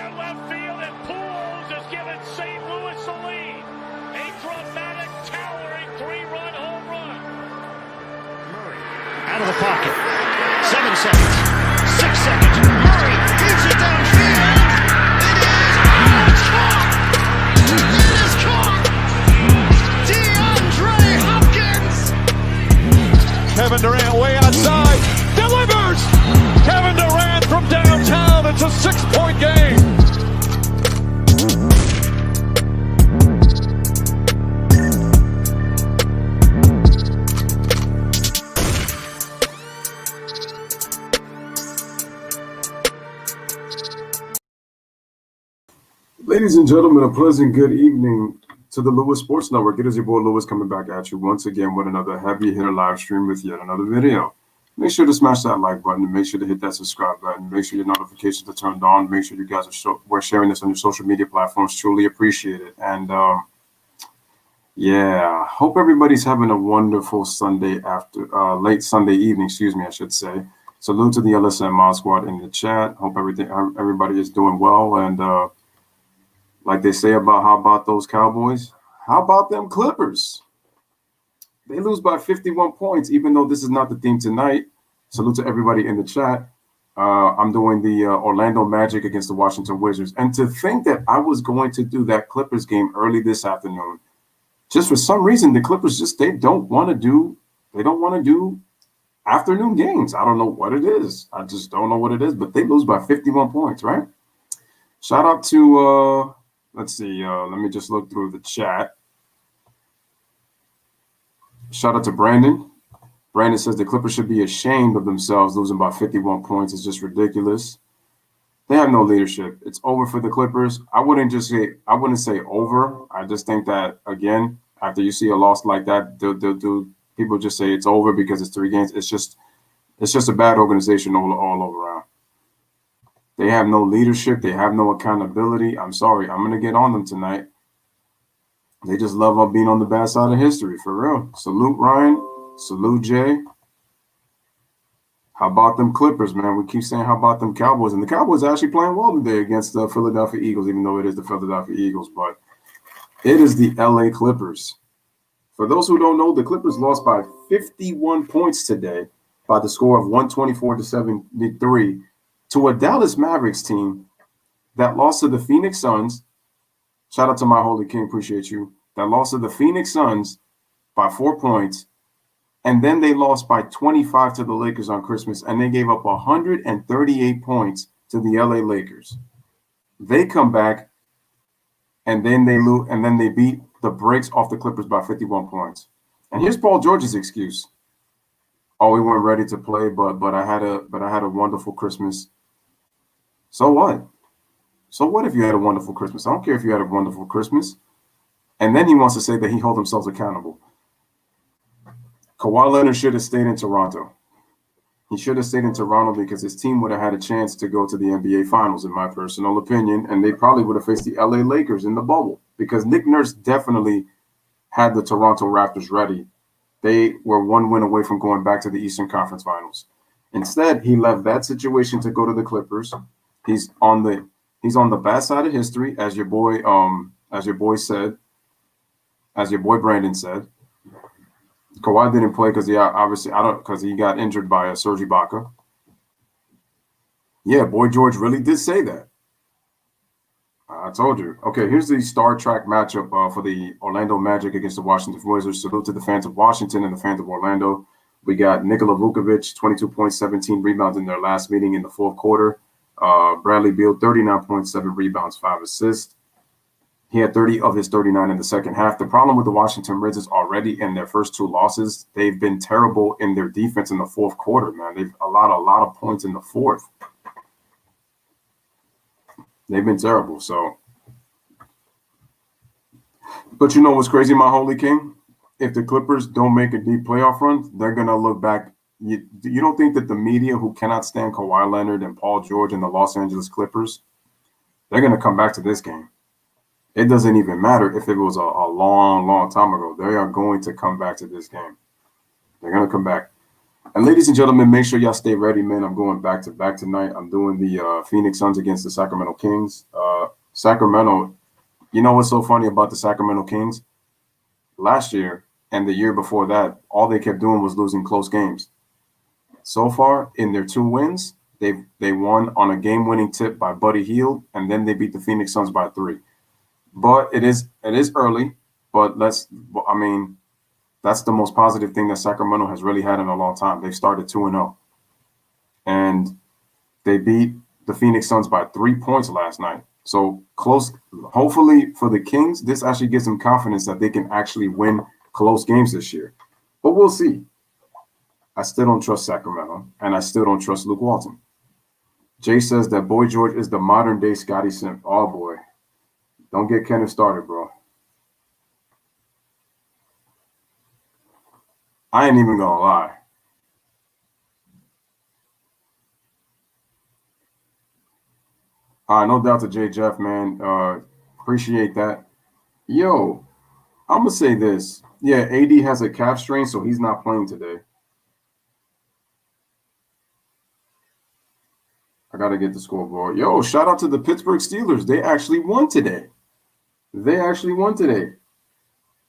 down left field, and Pujols has given St. Louis the lead. A dramatic, towering 3-run home run. Murray out of the pocket. 7 seconds. 6 seconds. Murray hits it downfield. It is. Oh, it's caught. It is caught. DeAndre Hopkins. Kevin Durant way outside. Delivers. Kevin Durant from downtown. It's a 6-point game. Ladies and gentlemen, a pleasant good evening to the Lewis Sports Network. It is your boy Lewis coming back at you once again with another heavy hitter live stream with yet another video. Make sure to smash that like button and make sure to hit that subscribe button. Make sure your notifications are turned on. Make sure you guys are sharing this on your social media platforms. Truly appreciate it. And yeah, hope everybody's having a wonderful Sunday late Sunday evening, I should say. Salute to the LSM Mod Squad in the chat. Hope everybody is doing well. And like they say how about those Cowboys? How about them Clippers? They lose by 51 points, even though this is not the theme tonight. Salute to everybody in the chat. I'm doing the Orlando Magic against the Washington Wizards. And to think that I was going to do that Clippers game early this afternoon, just for some reason, the Clippers they don't want to do afternoon games. I don't know what it is. I just don't know what it is, but they lose by 51 points, right? Shout out to let's see. Let me just look through the chat. Shout out to Brandon. Brandon says the Clippers should be ashamed of themselves losing by 51 points. It's just ridiculous. They have no leadership. It's over for the Clippers. I wouldn't say over. I just think that, again, after you see a loss like that, people just say it's over because it's 3 games. It's just a bad organization all over around. They have no leadership. They have no accountability. I'm sorry. I'm going to get on them tonight. They just love being on the bad side of history, for real. Salute, Ryan. Salute, Jay. How about them Clippers, man? We keep saying how about them Cowboys. And the Cowboys are actually playing well today against the Philadelphia Eagles, even though it is the Philadelphia Eagles. But it is the LA Clippers. For those who don't know, the Clippers lost by 51 points today by the score of 124-73 to a Dallas Mavericks team that lost to the Phoenix Suns. Shout out to my Holy King, appreciate you. That lost to the Phoenix Suns by 4 points. And then they lost by 25 to the Lakers on Christmas, and they gave up 138 points to the LA Lakers. They come back, and then they lose, and then they beat the brakes off the Clippers by 51 points. And here's Paul George's excuse. Oh, we weren't ready to play, but I had a wonderful Christmas. So what? So what if you had a wonderful Christmas? I don't care if you had a wonderful Christmas. And then he wants to say that he held himself accountable. Kawhi Leonard should have stayed in Toronto. He should have stayed in Toronto because his team would have had a chance to go to the NBA Finals, in my personal opinion, and they probably would have faced the LA Lakers in the bubble because Nick Nurse definitely had the Toronto Raptors ready. They were 1 win away from going back to the Eastern Conference Finals. Instead, he left that situation to go to the Clippers. He's on the bad side of history, as your boy Brandon said. Kawhi didn't play because he got injured by Serge Ibaka. Yeah, Boy George really did say that. I told you. Okay, here's the Star Trek matchup for the Orlando Magic against the Washington Wizards. Salute to the fans of Washington and the fans of Orlando. We got Nikola Vukovic, 22 points, 17 rebounds in their last meeting in the fourth quarter. Bradley Beal, 39.7 rebounds, 5 assists. He had 30 of his 39 in the second half. The problem with the Washington Wizards already in their first 2 losses, they've been terrible in their defense in the fourth quarter, man. They've allowed a lot of points in the fourth. They've been terrible. So, but you know what's crazy, my Holy King? If the Clippers don't make a deep playoff run, they're going to look back. You don't think that the media who cannot stand Kawhi Leonard and Paul George and the Los Angeles Clippers, they're going to come back to this game? It doesn't even matter if it was a long, long time ago. They are going to come back to this game. They're going to come back. And ladies and gentlemen, make sure y'all stay ready, man. I'm going back to back tonight. I'm doing the Phoenix Suns against the Sacramento Kings. Sacramento, you know what's so funny about the Sacramento Kings? Last year and the year before that, all they kept doing was losing close games. So far, in their 2 wins, they won on a game-winning tip by Buddy Hield, and then they beat the Phoenix Suns by 3. But it is early, but that's the most positive thing that Sacramento has really had in a long time. They've started 2-0. And they beat the Phoenix Suns by 3 points last night. So close. Hopefully for the Kings, this actually gives them confidence that they can actually win close games this year. But we'll see. I still don't trust Sacramento, and I still don't trust Luke Walton. Jay says that Boy George is the modern-day Scottie Simp. Oh, boy. Don't get Kenneth started, bro. I ain't even going to lie. No doubt to Jay Jeff, man. Appreciate that. Yo, I'm going to say this. Yeah, AD has a calf strain, so he's not playing today. I got to get the scoreboard. Yo, shout out to the Pittsburgh Steelers. They actually won today.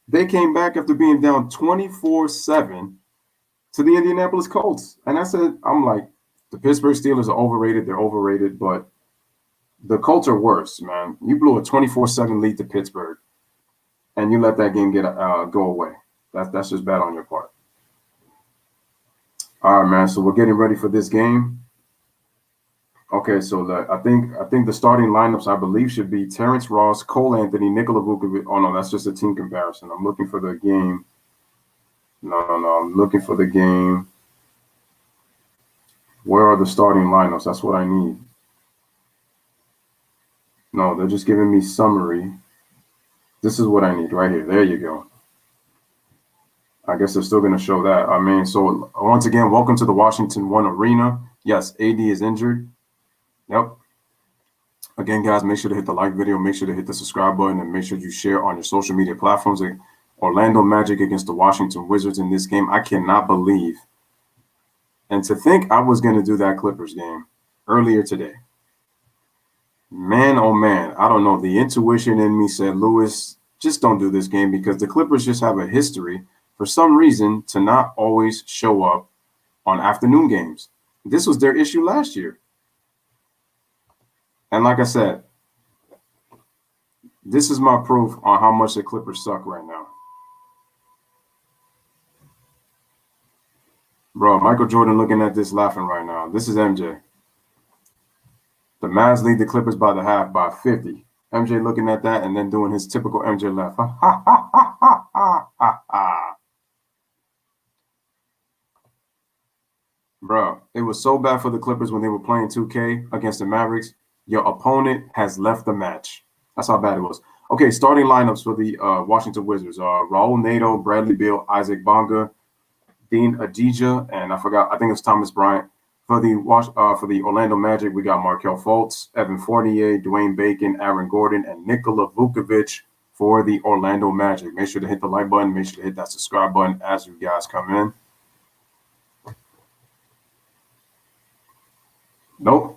They came back after being down 24-7 to the Indianapolis Colts. And I'm like, the Pittsburgh Steelers are overrated. They're overrated, but the Colts are worse, man. You blew a 24-7 lead to Pittsburgh, and you let that game go away. That's just bad on your part. All right, man. So we're getting ready for this game. Okay, so I think the starting lineups, I believe, should be Terrence Ross, Cole Anthony, Nikola Vukovic. Oh, no, that's just a team comparison. I'm looking for the game. No. I'm looking for the game. Where are the starting lineups? That's what I need. No, they're just giving me summary. This is what I need right here. There you go. I guess they're still going to show that. So once again, welcome to the Washington One Arena. Yes, AD is injured. Yep. Again, guys, make sure to hit the like video, make sure to hit the subscribe button, and make sure you share on your social media platforms. Orlando Magic against the Washington Wizards in this game. I cannot believe. And to think I was going to do that Clippers game earlier today. Man, oh man, I don't know. The intuition in me said, Lewis, just don't do this game, because the Clippers just have a history, for some reason, to not always show up on afternoon games. This was their issue last year. And like I said, this is my proof on how much the Clippers suck right now. Bro, Michael Jordan looking at this laughing right now. This is MJ. The Mavs lead the Clippers by the half by 50. MJ looking at that and then doing his typical MJ laugh. Ha, ha, ha, ha, ha, ha, ha. Bro, it was so bad for the Clippers when they were playing 2K against the Mavericks. Your opponent has left the match. That's how bad it was. Okay, starting lineups for the Washington Wizards are Raul Nato, Bradley Beal, Isaac Bonga, Dean Adija, and I think it's Thomas Bryant. For the Orlando Magic, we got Markelle Fultz, Evan Fournier, Dwayne Bacon, Aaron Gordon, and Nikola Vukovic for the Orlando Magic. Make sure to hit the like button. Make sure to hit that subscribe button as you guys come in. Nope.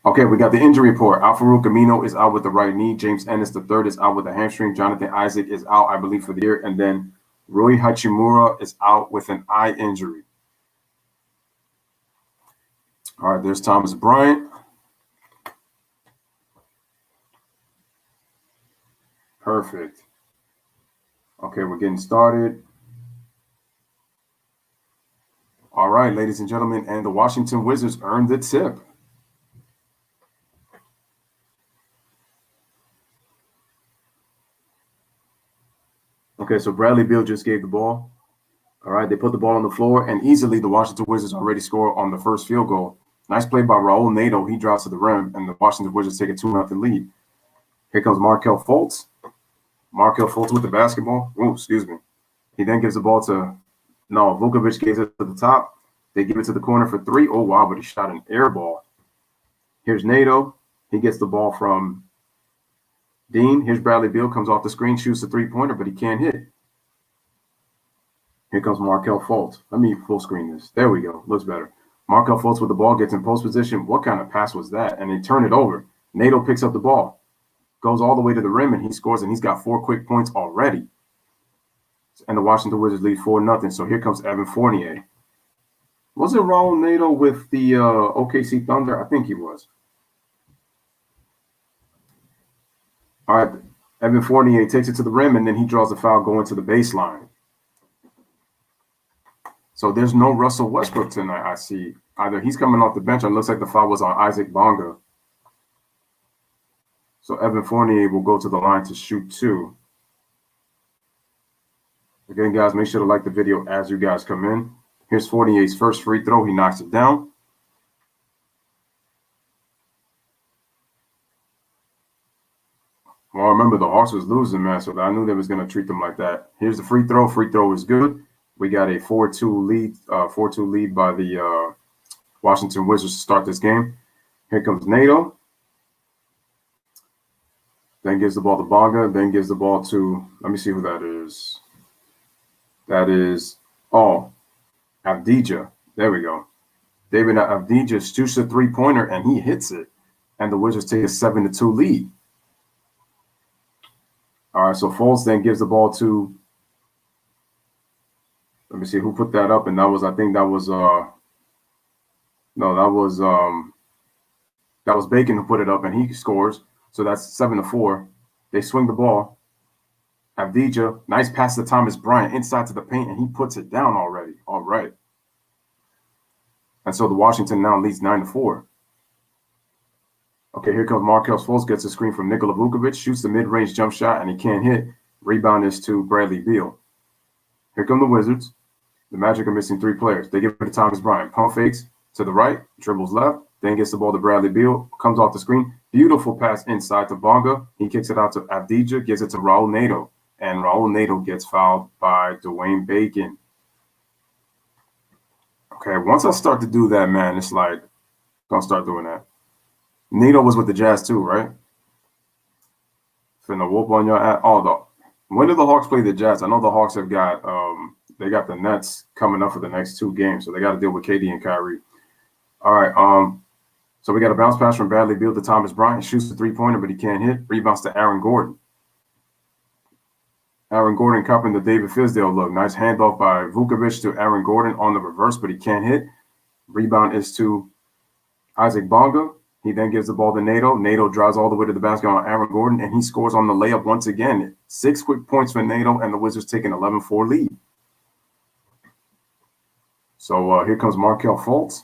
Okay, we got the injury report. Al-Farouq Amino is out with the right knee. James Ennis III is out with a hamstring. Jonathan Isaac is out, I believe, for the year. And then Rui Hachimura is out with an eye injury. All right, there's Thomas Bryant. Perfect. Okay, we're getting started. All right, ladies and gentlemen, and the Washington Wizards earned the tip. Okay, so Bradley Beal just gave the ball. All right, they put the ball on the floor, and easily the Washington Wizards already score on the first field goal. Nice play by Raul Nato. He drops to the rim, and the Washington Wizards take a 2-0 lead. Here comes Markelle Fultz. Markelle Fultz with the basketball. Oh, excuse me. He then gives the ball to Vukovic gives it to the top. They give it to the corner for 3. Oh, wow, but he shot an air ball. Here's Nato. He gets the ball from Dean. Here's Bradley Beal, comes off the screen, shoots the 3-pointer, but he can't hit. Here comes Markelle Fultz. Let me full screen this. There we go. Looks better. Markelle Fultz with the ball, gets in post position. What kind of pass was that? And they turn it over. Nato picks up the ball, goes all the way to the rim, and he scores, and he's got 4 quick points already. And the Washington Wizards lead 4-0. So here comes Evan Fournier. Wasn't Raul Nato with the OKC Thunder? I think he was. All right. Evan Fournier takes it to the rim, and then he draws the foul going to the baseline. So there's no Russell Westbrook tonight, I see. Either he's coming off the bench, or it looks like the foul was on Isaac Bonga. So Evan Fournier will go to the line to shoot 2. Again, guys, make sure to like the video as you guys come in. Here's Fournier's first free throw. He knocks it down. Well, remember, the Hawks was losing, man, so I knew they was going to treat them like that. Here's the free throw. Free throw is good. We got a 4-2 lead by the Washington Wizards to start this game. Here comes Nato. Then gives the ball to Bonga. Then gives the ball to, let me see who that is. That is, Avdija. There we go. David Avdija shoots a 3-pointer, and he hits it. And the Wizards take a 7-2 lead. All right, so Fultz then gives the ball to, let me see who put that up, and that was, I think that was Bacon who put it up, and he scores. So that's 7-4. They swing the ball. Avdija, nice pass to Thomas Bryant inside to the paint, and he puts it down already. All right. And so the Washington now leads 9-4. Okay, here comes Markelle Fultz, gets a screen from Nikola Vukovic, shoots the mid-range jump shot, and he can't hit. Rebound is to Bradley Beal. Here come the Wizards. The Magic are missing 3 players. They give it to Thomas Bryant. Pump fakes to the right, dribbles left, then gets the ball to Bradley Beal, comes off the screen. Beautiful pass inside to Bonga. He kicks it out to Avdija, gives it to Raul Nato, and Raul Nato gets fouled by Dwayne Bacon. Okay, once I start to do that, man, it's like, don't start doing that. Nato was with the Jazz too, right? Finna whoop on your ass. When do the Hawks play the Jazz? I know the Hawks have got they got the Nets coming up for the next 2 games, so they got to deal with KD and Kyrie. All right, so we got a bounce pass from Bradley Beal to Thomas Bryant. Shoots the 3-pointer, but he can't hit. Rebounds to Aaron Gordon. Aaron Gordon copying the David Fizdale look. Nice handoff by Vukovic to Aaron Gordon on the reverse, but he can't hit. Rebound is to Isaac Bonga. He then gives the ball to Nato. Nato drives all the way to the basket on Aaron Gordon, and he scores on the layup once again. 6 quick points for Nato, and the Wizards take an 11-4 lead. So here comes Markelle Fultz.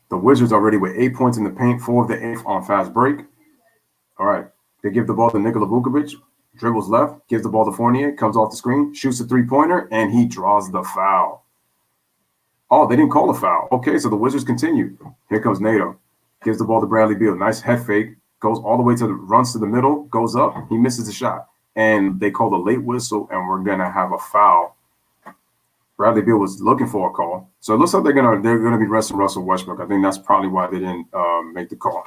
The Wizards already with 8 points in the paint, 4 of the 8 on fast break. All right. They give the ball to Nikola Vukovic, dribbles left, gives the ball to Fournier, comes off the screen, shoots a 3-pointer, and he draws the foul. Oh, they didn't call a foul. Okay, so the Wizards continue. Here comes Nato. Gives the ball to Bradley Beal. Nice head fake. Goes all the way to the, runs to the middle, goes up. He misses the shot. And they call a late whistle, and we're going to have a foul. Bradley Beal was looking for a call. So it looks like they're gonna be resting Russell Westbrook. I think that's probably why they didn't make the call.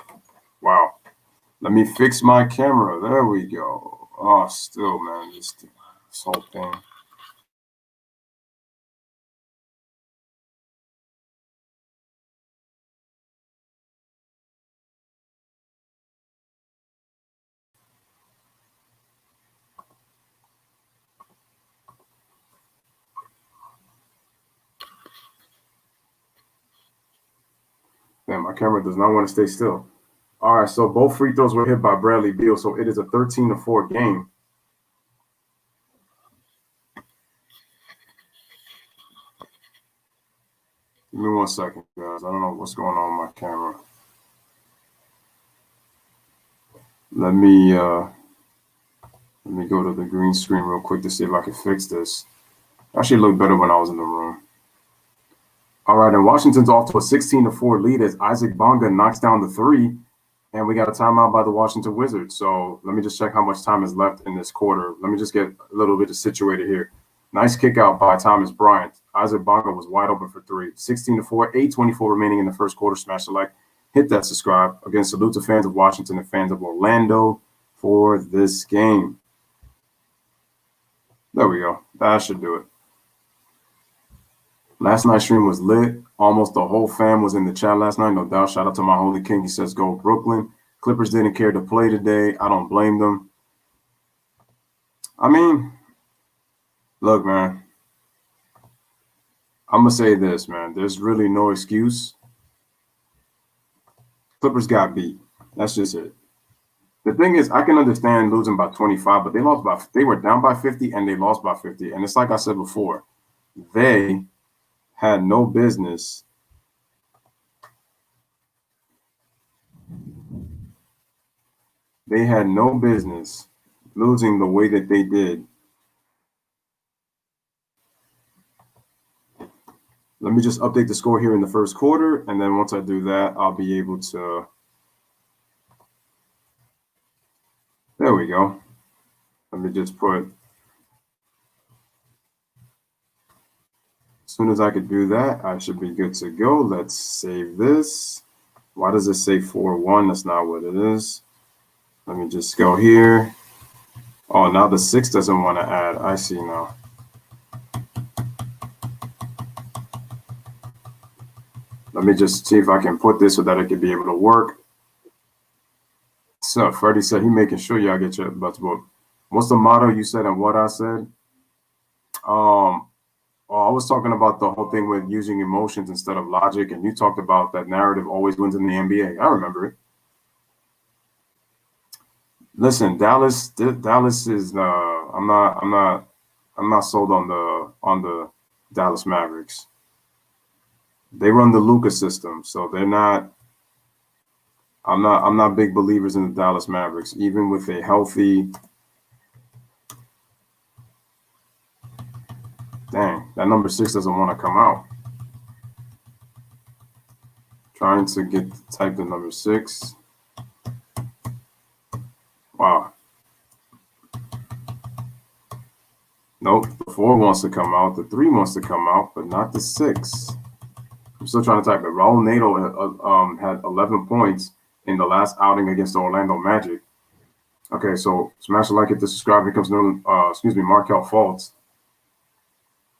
Wow. Let me fix my camera. There we go. Oh, still, man, this whole thing. Man, my camera does not want to stay still. All right, so both free throws were hit by Bradley Beal, so it is a 13-4 game. Give me 1 second, guys. I don't know what's going on with my camera. Let me go to the green screen real quick to see if I can fix this. Actually, it looked better when I was in the room. All right, and Washington's off to a 16-4 lead as Isaac Bonga knocks down the 3, and we got a timeout by the Washington Wizards. So let me just check how much time is left in this quarter. Let me just get a little bit situated here. Nice kick out by Thomas Bryant. Isaac Bonga was wide open for 3. 16-4, 8:24 remaining in the first quarter. Smash the like, hit that subscribe. Again, salute to fans of Washington and fans of Orlando for this game. There we go. That should do it. Last night's stream was lit. Almost the whole fam was in the chat last night. No doubt. Shout out to my holy king. He says, go Brooklyn. Clippers didn't care to play today. I don't blame them. I mean, look, man. I'm going to say this, man. There's really no excuse. Clippers got beat. That's just it. The thing is, I can understand losing by 25, but they were down by 50 and they lost by 50. And it's like I said before, they had no business losing the way that they did. Let me just update the score here in the first quarter, and then once I do that, I'll be able to. There we go. Let me just put. As soon as I could do that, I should be good to go. Let's save this. Why does it say 4-1? That's not what it is. Let me just go here. Oh, now the 6 doesn't want to add. I see now. Let me just see if I can put this so that it could be able to work. So Freddie said he making sure y'all get your butts booked. What's the motto you said and what I said? I was talking about the whole thing with using emotions instead of logic, and you talked about that narrative always wins in the NBA. I remember it. Listen, Dallas is I'm not sold on the Dallas Mavericks. They run the Luka system, so they're not. I'm not big believers in the Dallas Mavericks, even with a healthy. Dang, that number 6 doesn't want to come out. Trying to type the number 6. Wow. Nope, the 4 wants to come out, the 3 wants to come out, but not the 6. I'm still trying to type it. Raul Neto had 11 points in the last outing against the Orlando Magic. Okay, so smash the like, hit the subscribe. Here comes Markelle Fultz.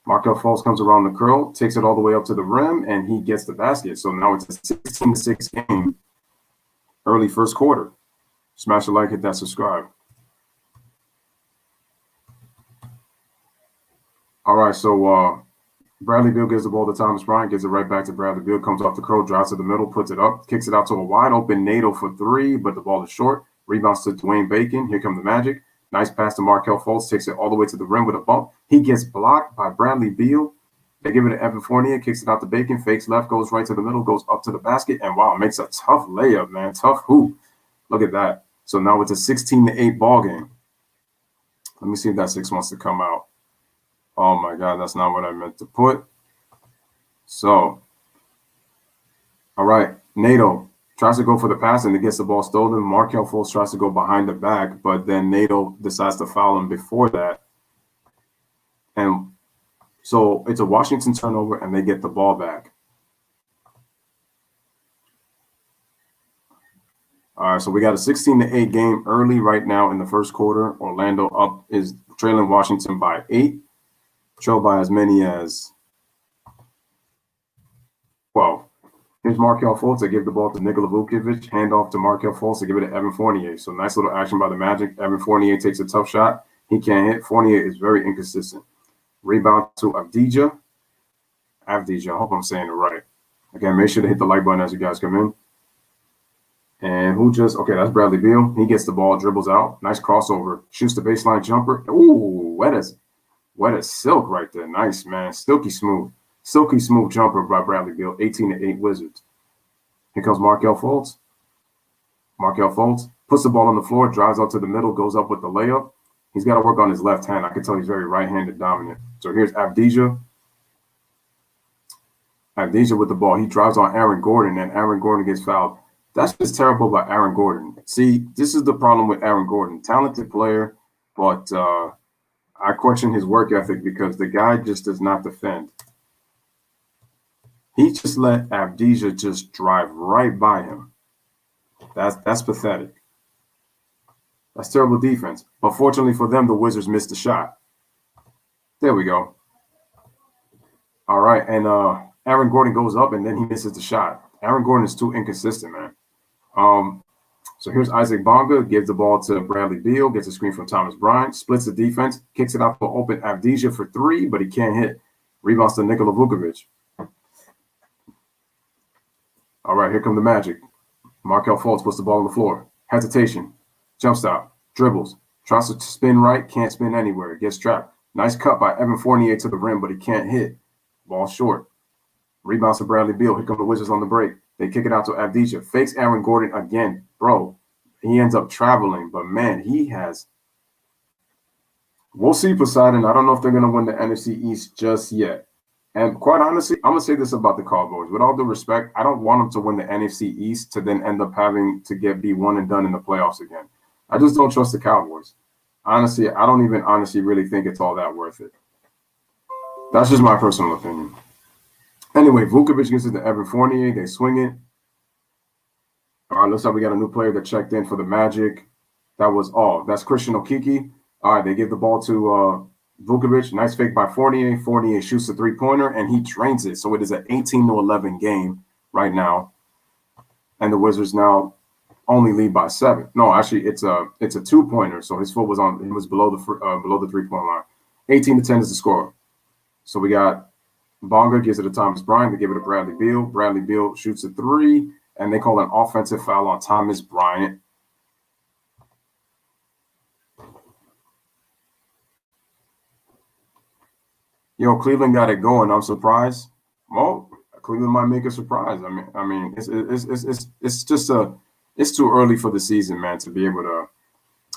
Markelle Fultz comes around the curl, takes it all the way up to the rim, and he gets the basket. So now it's a 16-6 game, early first quarter. Smash the like, hit that subscribe. All right, so Bradley Beal gives the ball to Thomas Bryant, gives it right back to Bradley Beal, comes off the curl, drives to the middle, puts it up, kicks it out to a wide open Nato for 3, but the ball is short. Rebounds to Dwayne Bacon. Here come the Magic. Nice pass to Markelle Fultz, takes it all the way to the rim with a bump. He gets blocked by Bradley Beal. They give it to Evan Fournier, kicks it out to Bacon, fakes left, goes right to the middle, goes up to the basket, and wow, makes a tough layup, man. Tough hoop. Look at that. So now it's a 16-8 ball game. Let me see if that 6 wants to come out. Oh my God, that's not what I meant to put. So, all right, Nato tries to go for the pass and it gets the ball stolen. Markelle Fultz tries to go behind the back, but then Nato decides to foul him before that. And so it's a Washington turnover and they get the ball back. All right, so we got a 16-8 game early right now in the first quarter. Orlando is trailing Washington by 8, trailed by as many as 12. Here's Markelle Fultz to give the ball to Nikola Vucevic, hand off to Markelle Fultz to give it to Evan Fournier. So nice little action by the Magic. Evan Fournier takes a tough shot. He can't hit. Fournier is very inconsistent. Rebound to Avdija. I hope I'm saying it right. Again, make sure to hit the like button as you guys come in. And that's Bradley Beal. He gets the ball, dribbles out. Nice crossover. Shoots the baseline jumper. Ooh, wet as silk right there. Nice, man. Silky smooth jumper by Bradley Beal. 18-8 Wizards. Here comes Markelle Fultz. Markelle Fultz puts the ball on the floor, drives out to the middle, goes up with the layup. He's got to work on his left hand. I can tell he's very right-handed dominant. So here's Avdija. Avdija with the ball. He drives on Aaron Gordon, and Aaron Gordon gets fouled. That's just terrible by Aaron Gordon. See, this is the problem with Aaron Gordon. Talented player, but I question his work ethic because the guy just does not defend. He just let Avdija just drive right by him. That's pathetic. That's terrible defense. But fortunately for them, the Wizards missed the shot. There we go. All right, and Aaron Gordon goes up, and then he misses the shot. Aaron Gordon is too inconsistent, man. So here's Isaac Bonga, gives the ball to Bradley Beal, gets a screen from Thomas Bryant, splits the defense, kicks it out to open Avdija for three, but he can't hit. Rebounds to Nikola Vukovic. All right, here come the Magic. Markelle Fultz puts the ball on the floor. Hesitation. Jump stop. Dribbles. Tries to spin right. Can't spin anywhere. Gets trapped. Nice cut by Evan Fournier to the rim, but he can't hit. Ball short. Rebounds to Bradley Beal. Here come the Wizards on the break. They kick it out to Avdija. Fakes Aaron Gordon again. Bro, he ends up traveling, but man, he has. We'll see, Poseidon. I don't know if they're going to win the NFC East just yet. And quite honestly, I'm going to say this about the Cowboys. With all due respect, I don't want them to win the NFC East to then end up having to be one and done in the playoffs again. I just don't trust the Cowboys. Honestly, I don't even honestly really think it's all that worth it. That's just my personal opinion. Anyway, Vukovic gives it to Evan Fournier. They swing it. All right, looks like we got a new player that checked in for the Magic. That was all. That's Christian Okeke. All right, they give the ball to Vukovic. Nice fake by Fournier. Fournier shoots a three-pointer, and he drains it. So it is an 18-11 game right now. And the Wizards now only lead by 7. No, actually, it's a two-pointer. So his foot was on. It was below the three-point line. 18-10 is the score. So we got Bonga gives it to Thomas Bryant. They give it to Bradley Beal. Bradley Beal shoots a three, and they call an offensive foul on Thomas Bryant. Yo, Cleveland got it going. I'm surprised. Well, Cleveland might make a surprise. I mean, it's just it's too early for the season, man, to be able to.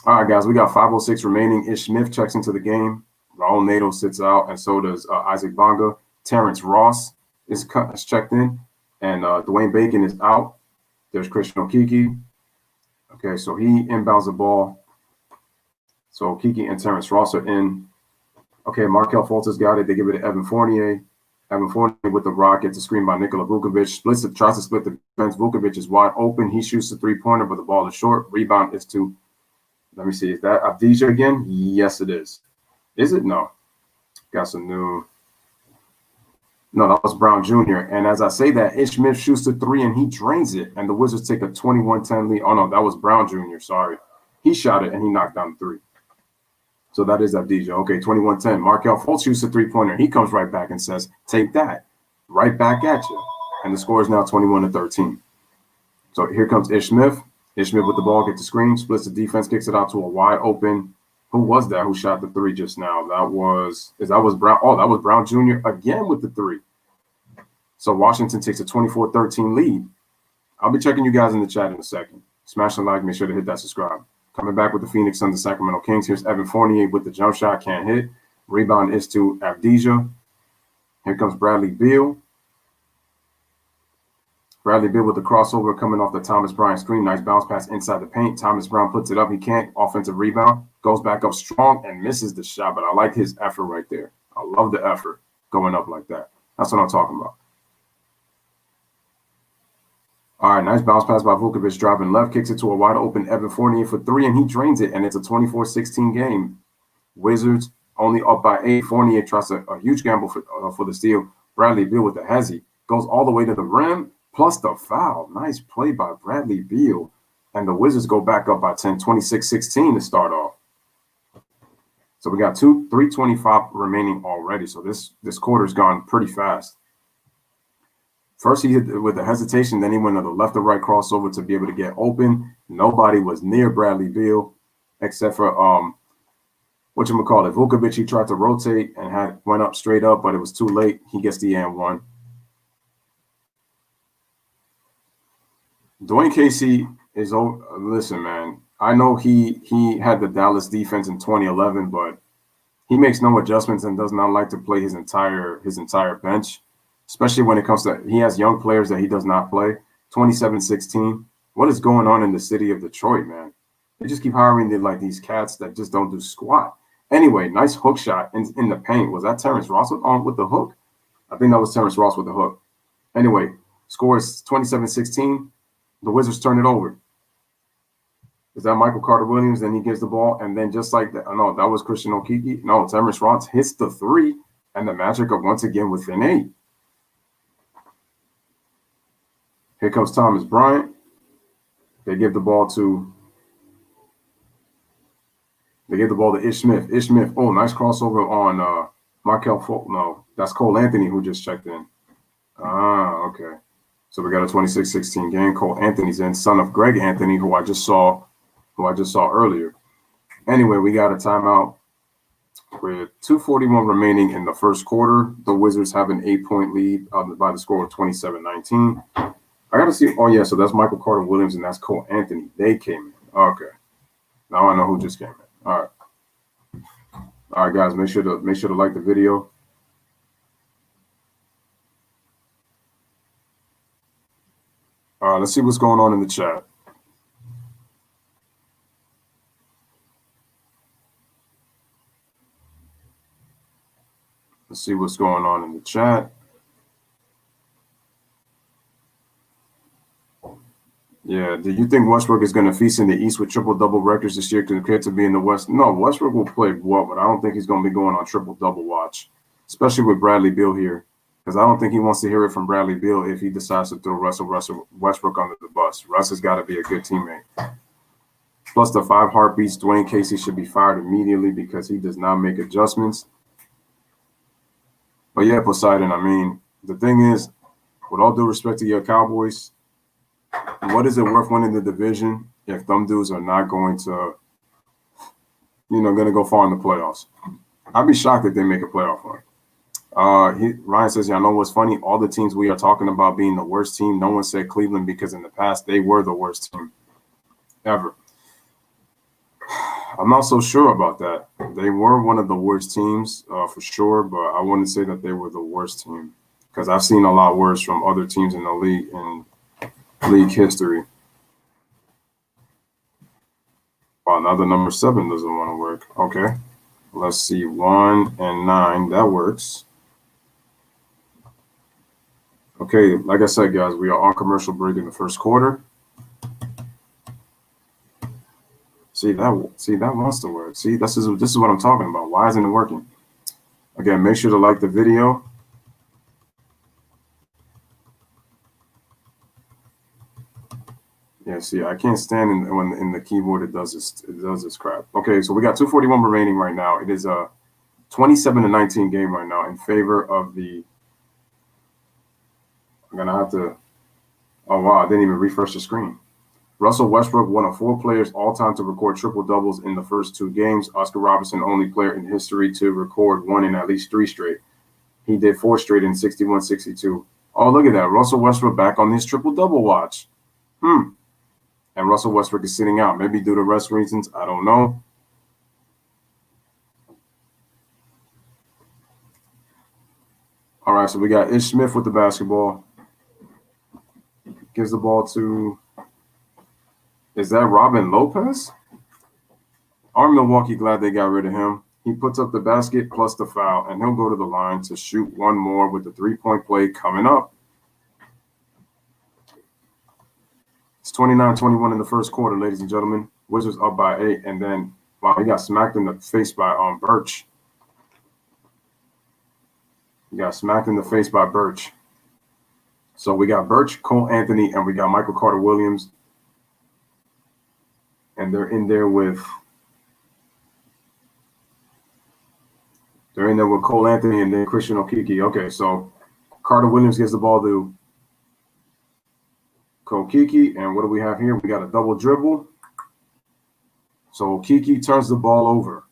All right, guys, we got 5:06 remaining. Ish Smith checks into the game. Raul Nato sits out, and so does Isaac Bonga. Terrence Ross is checked in, and Dwayne Bacon is out. There's Christian Okeke. Okay, so he inbounds the ball. So Okeke and Terrence Ross are in. Okay, Markelle Fultz has got it. They give it to Evan Fournier. Evan Fournier with the rock gets a screen by Nikola Vukovic. Tries to split the defense. Vukovic is wide open. He shoots the three-pointer, but the ball is short. Rebound is to, let me see, is that Avdija again? Yes, it is. Is it? No. Got some new. No, that was Brown Jr. And as I say that, Ish Smith shoots the three and he drains it. And the Wizards take a 21-10 lead. Oh, no, that was Brown Jr. Sorry. He shot it and he knocked down the three. So that is Avdija. Okay, 21-10. Markelle Fultz shoots a three-pointer. He comes right back and says, take that. Right back at you. And the score is now 21-13. So here comes Ish Smith. Ish Smith with the ball, gets the screen, splits the defense, kicks it out to a wide open. Who was that who shot the three just now? That was Brown. Oh, that was Brown Jr. again with the three. So Washington takes a 24-13 lead. I'll be checking you guys in the chat in a second. Smash the like, make sure to hit that subscribe. Coming back with the Phoenix Suns and Sacramento Kings. Here's Evan Fournier with the jump shot, can't hit. Rebound is to Avdija. Here comes Bradley Beal. Bradley Beal with the crossover coming off the Thomas Bryant screen. Nice bounce pass inside the paint. Thomas Brown puts it up. He can't. Offensive rebound. Goes back up strong and misses the shot. But I like his effort right there. I love the effort going up like that. That's what I'm talking about. All right, nice bounce pass by Vukovic, driving left, kicks it to a wide open Evan Fournier for three, and he drains it, and it's a 24-16 game. Wizards only up by 8. Fournier tries a huge gamble for the steal. Bradley Beal with the hezzy. Goes all the way to the rim, plus the foul. Nice play by Bradley Beal. And the Wizards go back up by 10, 26-16 to start off. So we got 3:25 remaining already. So this quarter's gone pretty fast. First, he hit with the hesitation, then he went on the left or right crossover to be able to get open. Nobody was near Bradley Beal except for Vukovic. He tried to rotate and went up straight up, but it was too late. He gets the and one. Dwayne Casey is over. Listen, man. I know he had the Dallas defense in 2011, but he makes no adjustments and does not like to play his entire bench. Especially when it comes to, he has young players that he does not play. 27-16. What is going on in the city of Detroit, man? They just keep hiring these cats that just don't do squat. Anyway, nice hook shot in the paint. Was that Terrence Ross with the hook? I think that was Terrence Ross with the hook. Anyway, score is 27-16. The Wizards turn it over. Is that Michael Carter Williams? Then he gives the ball, and then just like that, no, that was Christian Okeke. No, Terrence Ross hits the three, and the Magic are once again within 8. Here comes Thomas Bryant. They give the ball to Ish Smith. Ish Smith. Oh, nice crossover on Markel Fultz. No, that's Cole Anthony who just checked in. Ah, okay. So we got a 26-16 game. Cole Anthony's in, son of Greg Anthony, who I just saw earlier. Anyway, we got a timeout with 2:41 remaining in the first quarter. The Wizards have an 8-point lead by the score of 27-19. I got to see. Oh, yeah. So that's Michael Carter Williams and that's Cole Anthony. They came in. Okay. Now I know who just came in. All right. All right, guys. Make sure to like the video. All right. Let's see what's going on in the chat. Let's see what's going on in the chat. Yeah, do you think Westbrook is going to feast in the East with triple-double records this year compared to being in the West? No, Westbrook will play well, but I don't think he's going to be going on triple-double watch, especially with Bradley Beal here, because I don't think he wants to hear it from Bradley Beal if he decides to throw Russell Westbrook under the bus. Russ has got to be a good teammate. Plus the 5 heartbeats, Dwayne Casey should be fired immediately because he does not make adjustments. But yeah, Poseidon, I mean, the thing is, with all due respect to your Cowboys, what is it worth winning the division if them dudes are not going to, going to go far in the playoffs? I'd be shocked if they make a playoff run. Ryan says, yeah, I know what's funny. All the teams we are talking about being the worst team, no one said Cleveland because in the past they were the worst team ever. I'm not so sure about that. They were one of the worst teams for sure, but I wouldn't say that they were the worst team because I've seen a lot worse from other teams in the league in league history. Wow, now the number 7 doesn't want to work. Okay, let's see, 1 and 9. That works. Okay, like I said, guys, we are on commercial break in the first quarter. See that wants to work. See, this is what I'm talking about. Why isn't it working? Again, make sure to like the video. Yeah, see, I can't stand when in the keyboard it does this crap. Okay, so we got 2:41 remaining right now. It is a 27-19 game right now in favor of the. I'm gonna have to. Oh wow, I didn't even refresh the screen. Russell Westbrook, one of 4 players all time to record triple doubles in the first 2 games. Oscar Robertson, only player in history to record one in at least 3 straight. He did 4 straight in 61-62. Oh, look at that, Russell Westbrook back on this triple double watch. And Russell Westbrook is sitting out, maybe due to rest reasons. I don't know. All right, so we got Ish Smith with the basketball. Gives the ball to, is that Robin Lopez? Aren't Milwaukee glad they got rid of him? He puts up the basket plus the foul, and he'll go to the line to shoot one more with the 3-point play coming up. It's 29-21 in the first quarter, ladies and gentlemen. Wizards up by 8, and then, wow, he got smacked in the face by Birch. He got smacked in the face by Birch. So we got Birch, Cole Anthony, and we got Michael Carter Williams. And they're in there with Cole Anthony and then Christian Okeke. Okay, so Carter Williams gets the ball to Okeke, and what do we have here? We got a double dribble. So Okeke turns the ball over.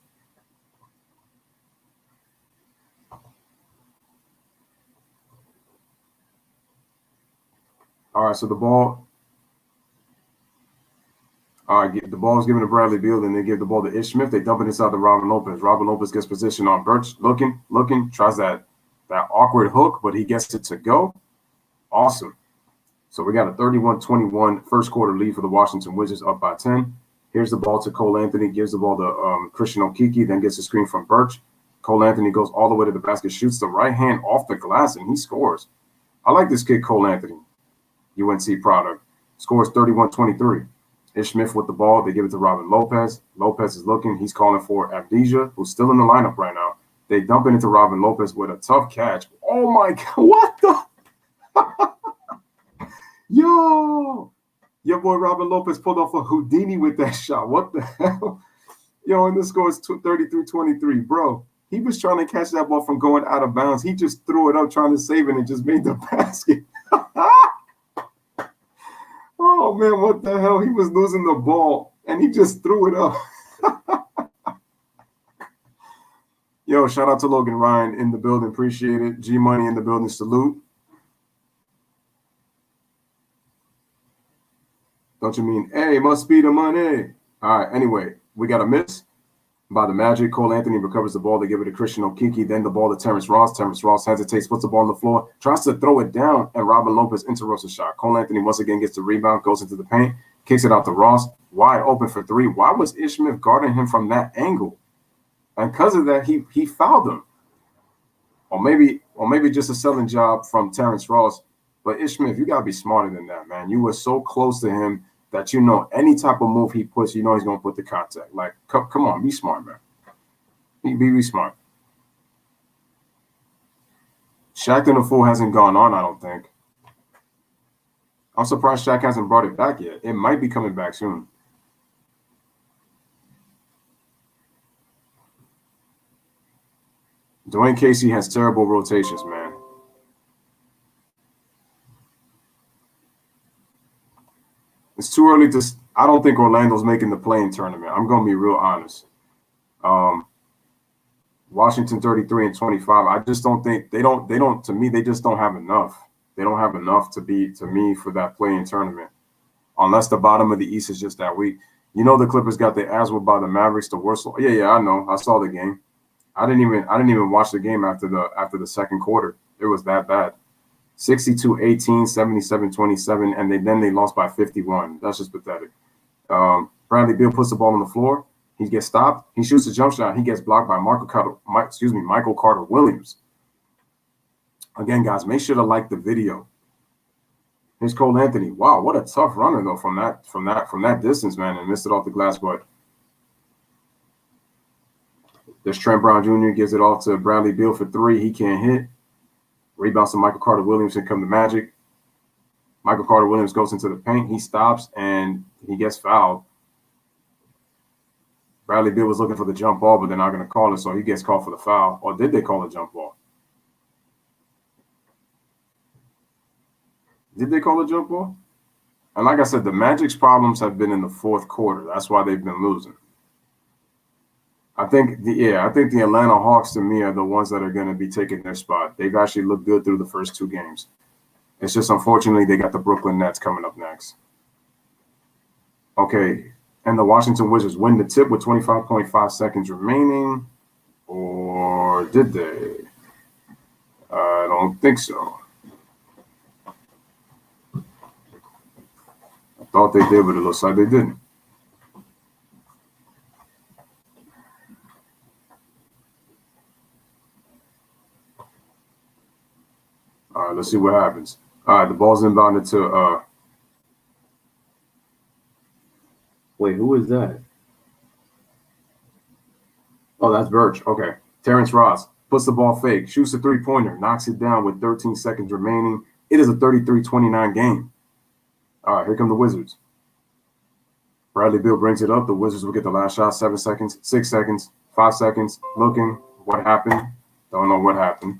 All right, so the ball is given to Bradley Beal, then they give the ball to Ish Smith. They dump it inside to Robin Lopez. Robin Lopez gets position on Birch, looking, tries that awkward hook, but he gets it to go. Awesome. So we got a 31-21 first quarter lead for the Washington Wizards, up by 10. Here's the ball to Cole Anthony, gives the ball to Christian Okeke, then gets a screen from Birch. Cole Anthony goes all the way to the basket, shoots the right hand off the glass, and he scores. I like this kid, Cole Anthony, UNC product. Scores 31-23. Ish Smith with the ball. They give it to Robin Lopez. Lopez is looking. He's calling for Amnesia, who's still in the lineup right now. They dump it into Robin Lopez with a tough catch. Oh, my God. What the? Yo. Your boy Robin Lopez pulled off a Houdini with that shot. What the hell? Yo, and the score is 33-23. Bro, he was trying to catch that ball from going out of bounds. He just threw it up trying to save it and just made the basket. Oh, man, what the hell? He was losing the ball, and he just threw it up. Yo, shout out to Logan Ryan in the building. Appreciate it. G-Money in the building. Salute. Don't you mean, hey, must be the money? All right, anyway, we got a miss by the Magic. Cole Anthony recovers the ball. They give it to Christian Okeke. Then the ball to Terrence Ross. Terrence Ross hesitates, puts the ball on the floor, tries to throw it down, and Robin Lopez interrupts the shot. Cole Anthony once again gets the rebound, goes into the paint, kicks it out to Ross, wide open for three. Why was Ish Smith guarding him from that angle? And because of that, he fouled him. Or maybe just a selling job from Terrence Ross. But Ish Smith, you got to be smarter than that, man. You were so close to him that you know any type of move he puts, you know he's going to put the contact. Like, come on, be smart, man. Be smart. Shaq and the Fool hasn't gone on, I don't think. I'm surprised Shaq hasn't brought it back yet. It might be coming back soon. Dwayne Casey has terrible rotations, man. It's too early to. I don't think Orlando's making the play-in tournament. I'm gonna be real honest. Washington 33-25. I just don't think they don't. To me, they just don't have enough. They don't have enough to me for that play-in tournament. Unless the bottom of the East is just that weak. You know the Clippers got their ass whooped by the Mavericks. The worst. Yeah, I know. I saw the game. I didn't even watch the game after the second quarter. It was that bad. 62-18, 77-27, and then they lost by 51. That's just pathetic. Bradley Beal puts the ball on the floor. He gets stopped. He shoots a jump shot. He gets blocked by Michael Carter Williams. Again, guys, make sure to like the video. Here's Cole Anthony. Wow, what a tough runner though from that distance, man, and missed it off the glass. But there's Trent Brown Jr. gives it off to Bradley Beal for three. He can't hit. Rebounds to Michael Carter Williams and come to Magic. Michael Carter Williams goes into the paint. He stops and he gets fouled. Bradley Beal was looking for the jump ball, but they're not going to call it, so he gets called for the foul. Or did they call a jump ball? Did they call a jump ball? And like I said, the Magic's problems have been in the fourth quarter. That's why they've been losing. I think the Atlanta Hawks, to me, are the ones that are going to be taking their spot. They've actually looked good through the first two games. It's just unfortunately they got the Brooklyn Nets coming up next. Okay, and the Washington Wizards win the tip with 25.5 seconds remaining. Or did they? I don't think so. I thought they did, but it looks like they didn't. All right, let's see what happens. All right, the ball's inbounded to wait, who is that? Oh, that's Birch. Okay. Terrence Ross puts the ball fake, shoots a three-pointer, knocks it down with 13 seconds remaining. It is a 33-29 game. All right, here come the Wizards. Bradley Beal brings it up. The Wizards will get the last shot. 7 seconds, 6 seconds, 5 seconds. Looking. What happened? Don't know what happened.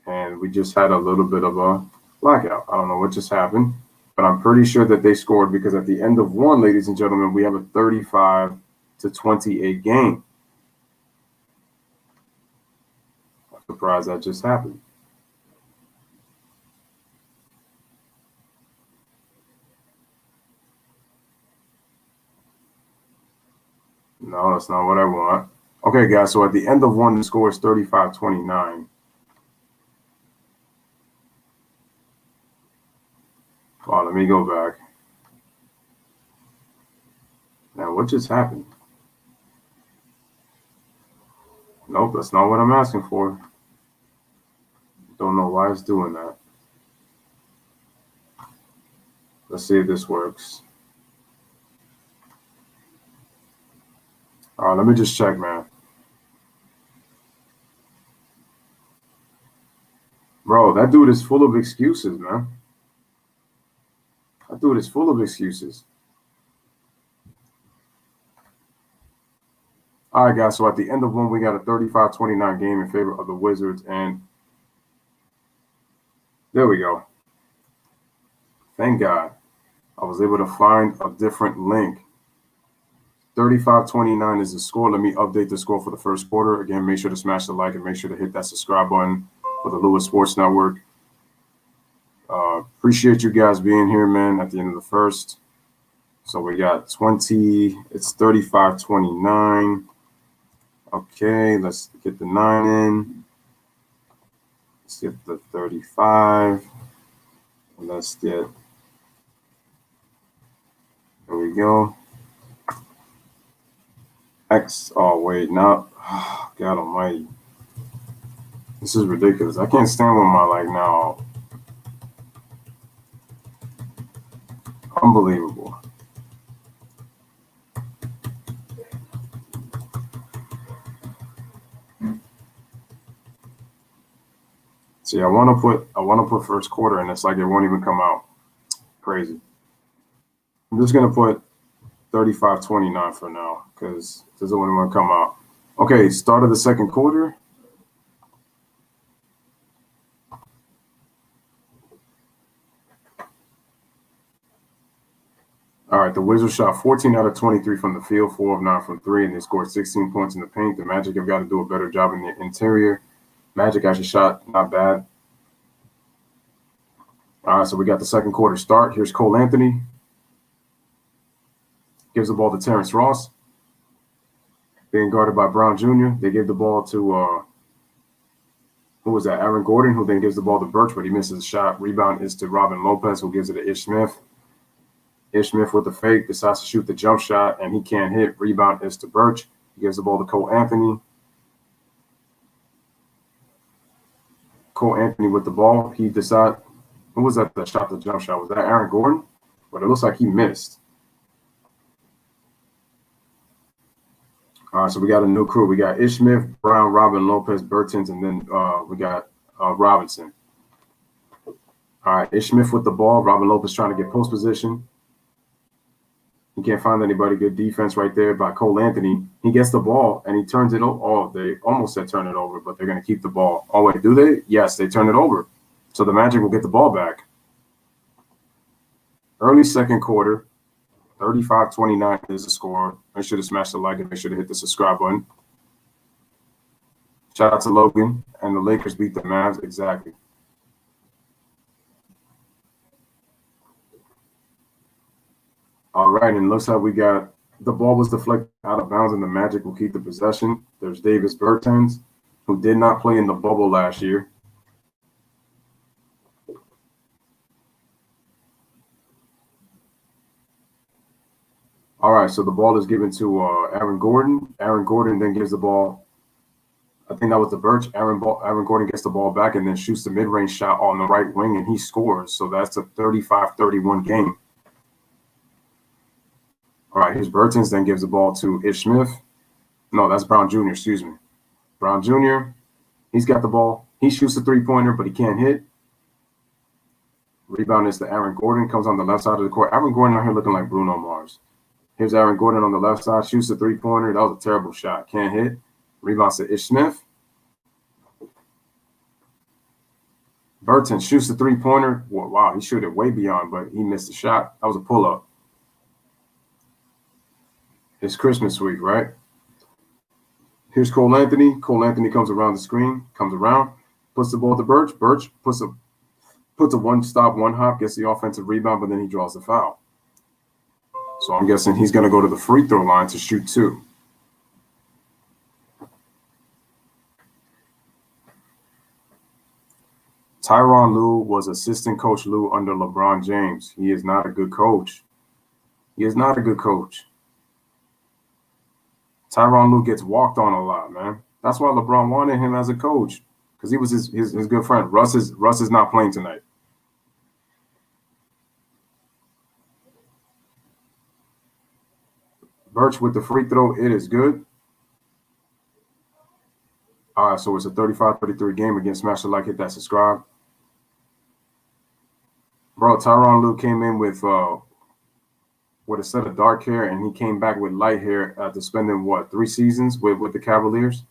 And we just had a little bit of a blackout. I don't know what just happened, but I'm pretty sure that they scored because at the end of one, ladies and gentlemen, we have a 35-28 game. I'm surprised that just happened. No, that's not what I want. Okay, guys, so at the end of one, the score is 35-29. Oh, let me go back. Now, what just happened? Nope, that's not what I'm asking for. Don't know why it's doing that. Let's see if this works. All right, let me just check, man. Bro, that dude is full of excuses, man. That dude is full of excuses. All right, guys. So at the end of one, we got a 35-29 game in favor of the Wizards. And there we go. Thank God. I was able to find a different link. 35-29 is the score. Let me update the score for the first quarter. Again, make sure to smash the like and make sure to hit that subscribe button for the Lewis Sports Network. Appreciate you guys being here, man, at the end of the first. So we got 20. It's 35-29. Okay, let's get the 9 in. Let's get the 35. Let's get, there we go. X, oh, wait, not, oh, God almighty. This is ridiculous. I can't stand with my, like, now. Unbelievable. See, I want to put first quarter, and it's like it won't even come out. Crazy. I'm just gonna put 35-29 for now because it doesn't want to come out. Okay, start of the second quarter. All right, the Wizards shot 14 out of 23 from the field, 4 of 9 from 3, and they scored 16 points in the paint. The Magic have got to do a better job in the interior. Magic actually shot not bad. All right, so we got the second quarter start. Here's Cole Anthony. Gives the ball to Terrence Ross. Being guarded by Brown Jr. They give the ball to, who was that? Aaron Gordon, who then gives the ball to Birch, but he misses a shot. Rebound is to Robin Lopez, who gives it to Ish Smith. Ish Smith with the fake decides to shoot the jump shot, and he can't hit. Rebound is to Birch. He gives the ball to Cole Anthony. Cole Anthony with the ball. He decides, who was that that shot the jump shot? Was that Aaron Gordon? But it looks like he missed. All right, so we got a new crew. We got Ish Smith, Brown, Robin Lopez, Bertans, and then we got Robinson. All right, Ish Smith with the ball. Robin Lopez trying to get post position. He can't find anybody. Good defense right there by Cole Anthony. He gets the ball, and he turns it over. Oh, they almost said turn it over, but they're going to keep the ball. Oh, wait, do they? Yes, they turn it over. So the Magic will get the ball back. Early second quarter, 35-29 is the score. Make sure to smash the like and make sure to hit the subscribe button. Shout out to Logan. And the Lakers beat the Mavs. Exactly. All right, and it looks like we got the ball was deflected out of bounds, and the Magic will keep the possession. There's Davis Bertans, who did not play in the bubble last year. All right, so the ball is given to Aaron Gordon. Aaron Gordon then gives the ball. I think that was the Birch. Aaron Gordon gets the ball back and then shoots the mid-range shot on the right wing, and he scores. So that's a 35-31 game. All right, here's Bertans, then gives the ball to Ish Smith. No, that's Brown Jr., excuse me. Brown Jr., he's got the ball. He shoots a three-pointer, but he can't hit. Rebound is to Aaron Gordon, comes on the left side of the court. Aaron Gordon out here looking like Bruno Mars. Here's Aaron Gordon on the left side, shoots a three-pointer. That was a terrible shot. Can't hit. Rebounds to Ish Smith. Burton shoots the three-pointer. Wow, he shot it way beyond, but he missed the shot. That was a pull-up. It's Christmas week, right? Here's Cole Anthony. Cole Anthony comes around the screen, comes around, puts the ball to Birch. Birch puts a one-stop, one-hop, gets the offensive rebound, but then he draws the foul. So I'm guessing he's going to go to the free throw line to shoot 2. Tyronn Lue was assistant coach Lue under LeBron James. He is not a good coach. He is not a good coach. Tyronn Lue gets walked on a lot, man. That's why LeBron wanted him as a coach, because he was his good friend. Russ is not playing tonight. Birch with the free throw. It is good. All right, so it's a 35-33 game against Smash Like, hit that subscribe. Bro, Tyronn Lue came in with a set of dark hair, and he came back with light hair after spending, 3 seasons with the Cavaliers?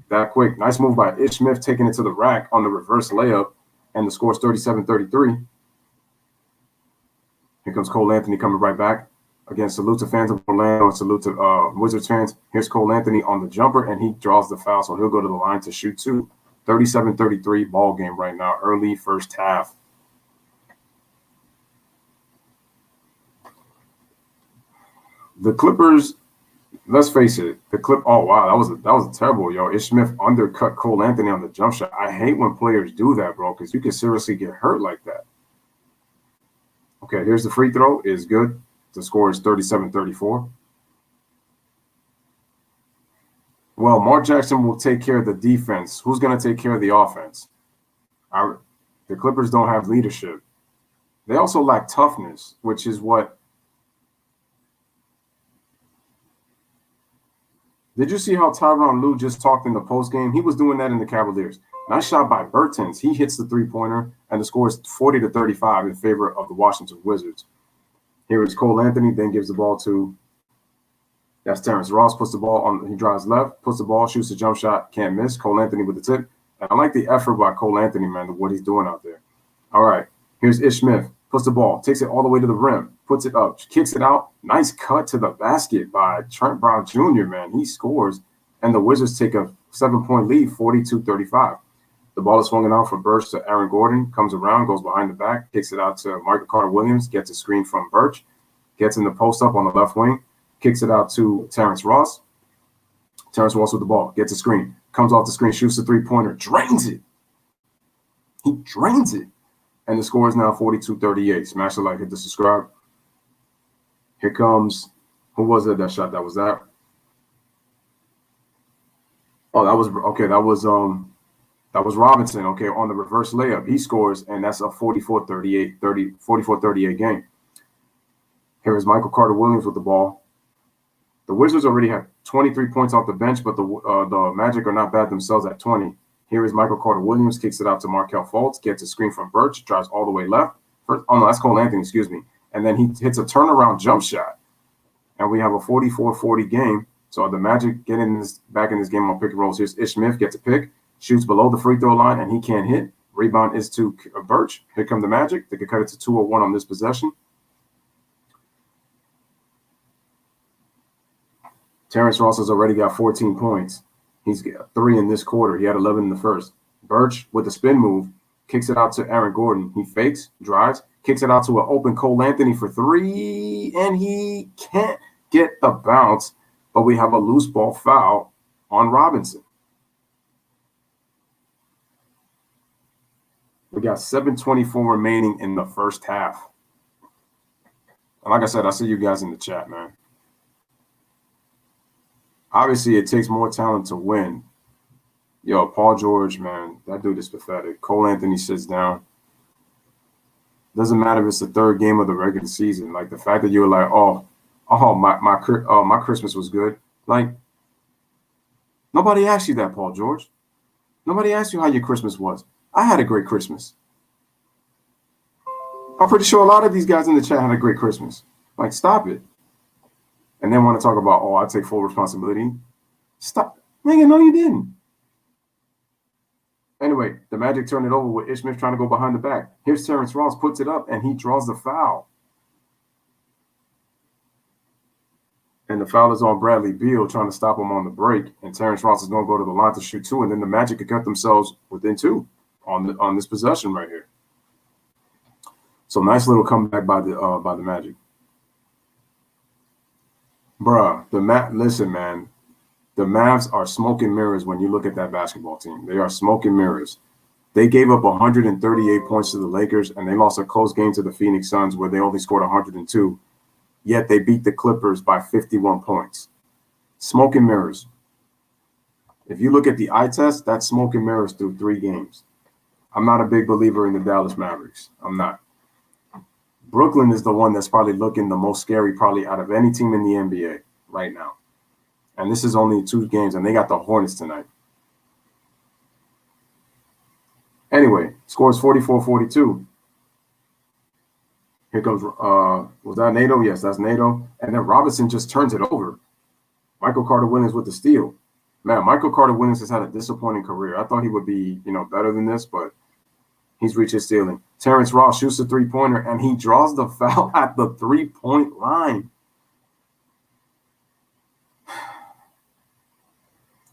That quick. Nice move by Ish Smith, taking it to the rack on the reverse layup, and the score is 37-33. Here comes Cole Anthony coming right back. Again, salute to fans of Orlando and salute to Wizards fans. Here's Cole Anthony on the jumper, and he draws the foul, so he'll go to the line to shoot 2. 37-33 ball game right now, early first half. The Clippers, let's face it, oh, wow, that was a terrible, yo. Ish Smith undercut Cole Anthony on the jump shot. I hate when players do that, bro, because you can seriously get hurt like that. Okay, here's the free throw. Is good. The score is 37-34. Well, Mark Jackson will take care of the defense. Who's going to take care of the offense? The Clippers don't have leadership. They also lack toughness, which is what. Did you see how Tyronn Lue just talked in the postgame? He was doing that in the Cavaliers. Nice shot by Bertans. He hits the three-pointer, and the score is 40-35 in favor of the Washington Wizards. Here is Cole Anthony, then gives the ball to, that's Terrence Ross, puts the ball on, he drives left, puts the ball, shoots a jump shot, can't miss. Cole Anthony with the tip. And I like the effort by Cole Anthony, man, what he's doing out there. All right, here's Ish Smith, puts the ball, takes it all the way to the rim, puts it up, kicks it out. Nice cut to the basket by Trent Brown Jr., man. He scores, and the Wizards take a 7-point lead, 42-35. The ball is swung out for Birch to Aaron Gordon, comes around, goes behind the back, kicks it out to Michael Carter-Williams, gets a screen from Birch, gets in the post-up on the left wing, kicks it out to Terrence Ross. Terrence Ross with the ball, gets a screen, comes off the screen, shoots the three-pointer, drains it. He drains it. And the score is now 42-38. Smash the like, hit the subscribe. Here comes, who was it that shot? That was that. Oh, that was Robinson, okay, on the reverse layup. He scores, and that's a 44-38 game. Here is Michael Carter-Williams with the ball. The Wizards already have 23 points off the bench, but the Magic are not bad themselves at 20. Here is Michael Carter-Williams, kicks it out to Markelle Fultz, gets a screen from Birch, drives all the way left. That's Cole Anthony, excuse me. And then he hits a turnaround jump shot. And we have a 44-40 game. So the Magic get back in this game on pick and rolls. Here's Ish Smith, gets a pick. Shoots below the free throw line, and he can't hit. Rebound is to Birch. Here come the Magic. They could cut it to 2-1 on this possession. Terrence Ross has already got 14 points. He's got 3 in this quarter. He had 11 in the first. Birch with the spin move, kicks it out to Aaron Gordon. He fakes, drives, kicks it out to an open Cole Anthony for 3, and he can't get the bounce, but we have a loose ball foul on Robinson. We got 7:24 remaining in the first half. And like I said, I see you guys in the chat, man. Obviously, it takes more talent to win. Yo, Paul George, man, that dude is pathetic. Cole Anthony sits down. Doesn't matter if it's the 3rd game of the regular season. Like the fact that you were like, my Christmas was good. Like, nobody asked you that, Paul George. Nobody asked you how your Christmas was. I had a great Christmas. I'm pretty sure a lot of these guys in the chat had a great Christmas. Like, stop it. And then want to talk about, I take full responsibility. Stop. Nigga, no, you didn't. Anyway, the Magic turned it over with Ish Smith trying to go behind the back. Here's Terrence Ross, puts it up, and he draws the foul. And the foul is on Bradley Beal trying to stop him on the break. And Terrence Ross is going to go to the line to shoot 2, and then the Magic could cut themselves within 2 on this possession right here. So nice little comeback by the Magic. Bruh, listen, man. The Mavs are smoke and mirrors when you look at that basketball team. They are smoke and mirrors. They gave up 138 points to the Lakers, and they lost a close game to the Phoenix Suns where they only scored 102. Yet they beat the Clippers by 51 points. Smoke and mirrors. If you look at the eye test, that's smoke and mirrors through 3 games. I'm not a big believer in the Dallas Mavericks. I'm not. Brooklyn is the one that's probably looking the most scary probably out of any team in the NBA. right now. And this is only 2 games, and they got the Hornets tonight. Anyway, scores 44-42. Here comes, was that Nato? Yes, that's Nato. And then Robinson just turns it over. Michael Carter-Williams with the steal. Man, Michael Carter-Williams has had a disappointing career. I thought he would be, better than this, but he's reached his ceiling. Terrence Ross shoots a 3-pointer, and he draws the foul at the 3-point line.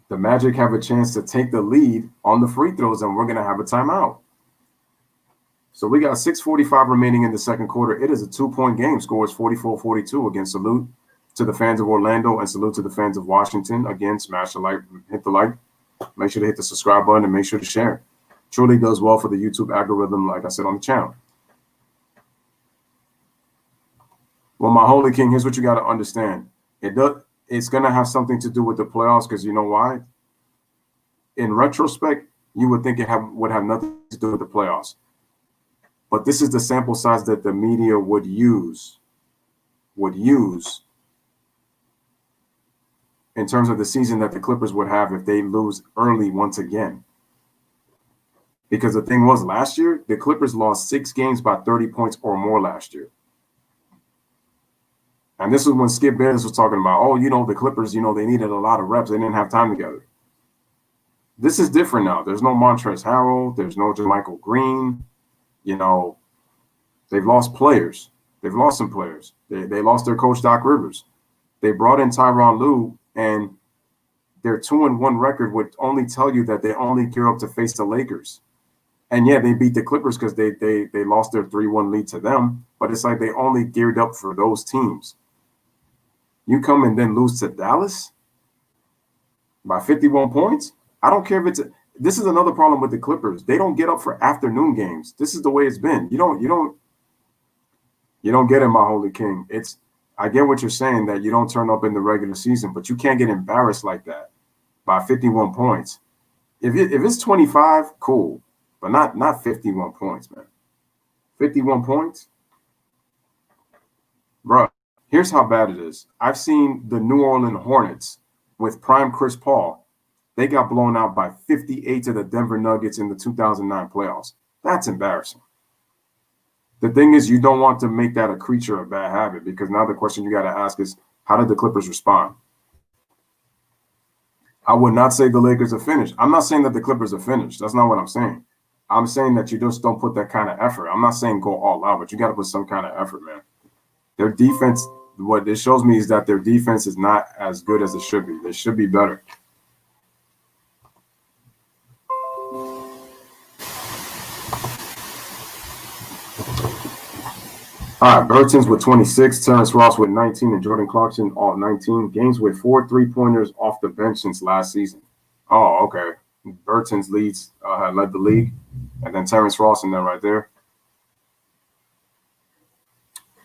The Magic have a chance to take the lead on the free throws, and we're going to have a timeout. So we got 6:45 remaining in the second quarter. It is a 2-point game. Scores 44-42. Again, salute to the fans of Orlando and salute to the fans of Washington. Again, smash the like, hit the like. Make sure to hit the subscribe button and make sure to share. Truly does well for the YouTube algorithm, like I said on the channel. Well, my holy king, here's what you got to understand. It's going to have something to do with the playoffs because you know why? In retrospect, you would think it would have nothing to do with the playoffs. But this is the sample size that the media would use in terms of the season that the Clippers would have if they lose early once again. Because the thing was, last year, the Clippers lost 6 games by 30 points or more last year. And this is when Skip Bayless was talking about, the Clippers, they needed a lot of reps. They didn't have time together. This is different now. There's no Montrezl Harrell. There's no JaMychal Green. They've lost players. They've lost some players. They lost their coach, Doc Rivers. They brought in Tyronn Lue, and their 2-1 record would only tell you that they only gear up to face the Lakers. And yeah, they beat the Clippers because they lost their 3-1 lead to them. But it's like they only geared up for those teams. You come and then lose to Dallas by 51 points? I don't care if it's this is another problem with the Clippers. They don't get up for afternoon games. This is the way it's been. You don't get it, my holy king. I get what you're saying that you don't turn up in the regular season, but you can't get embarrassed like that by 51 points. If it's 25, cool, but not 51 points, man. 51 points? Bro, here's how bad it is. I've seen the New Orleans Hornets with prime Chris Paul. They got blown out by 58 to the Denver Nuggets in the 2009 playoffs. That's embarrassing. The thing is, you don't want to make that a creature of bad habit because now the question you got to ask is, how did the Clippers respond? I would not say the Lakers are finished. I'm not saying that the Clippers are finished. That's not what I'm saying. I'm saying that you just don't put that kind of effort. I'm not saying go all out, but you got to put some kind of effort, man. Their defense, what it shows me is that their defense is not as good as it should be. They should be better. All right, Burton's with 26, Terrence Ross with 19, and Jordan Clarkson all 19. Games with 4 3-pointers off the bench since last season. Oh, okay. Burton's had led the league, and then Terrence Ross in there right there.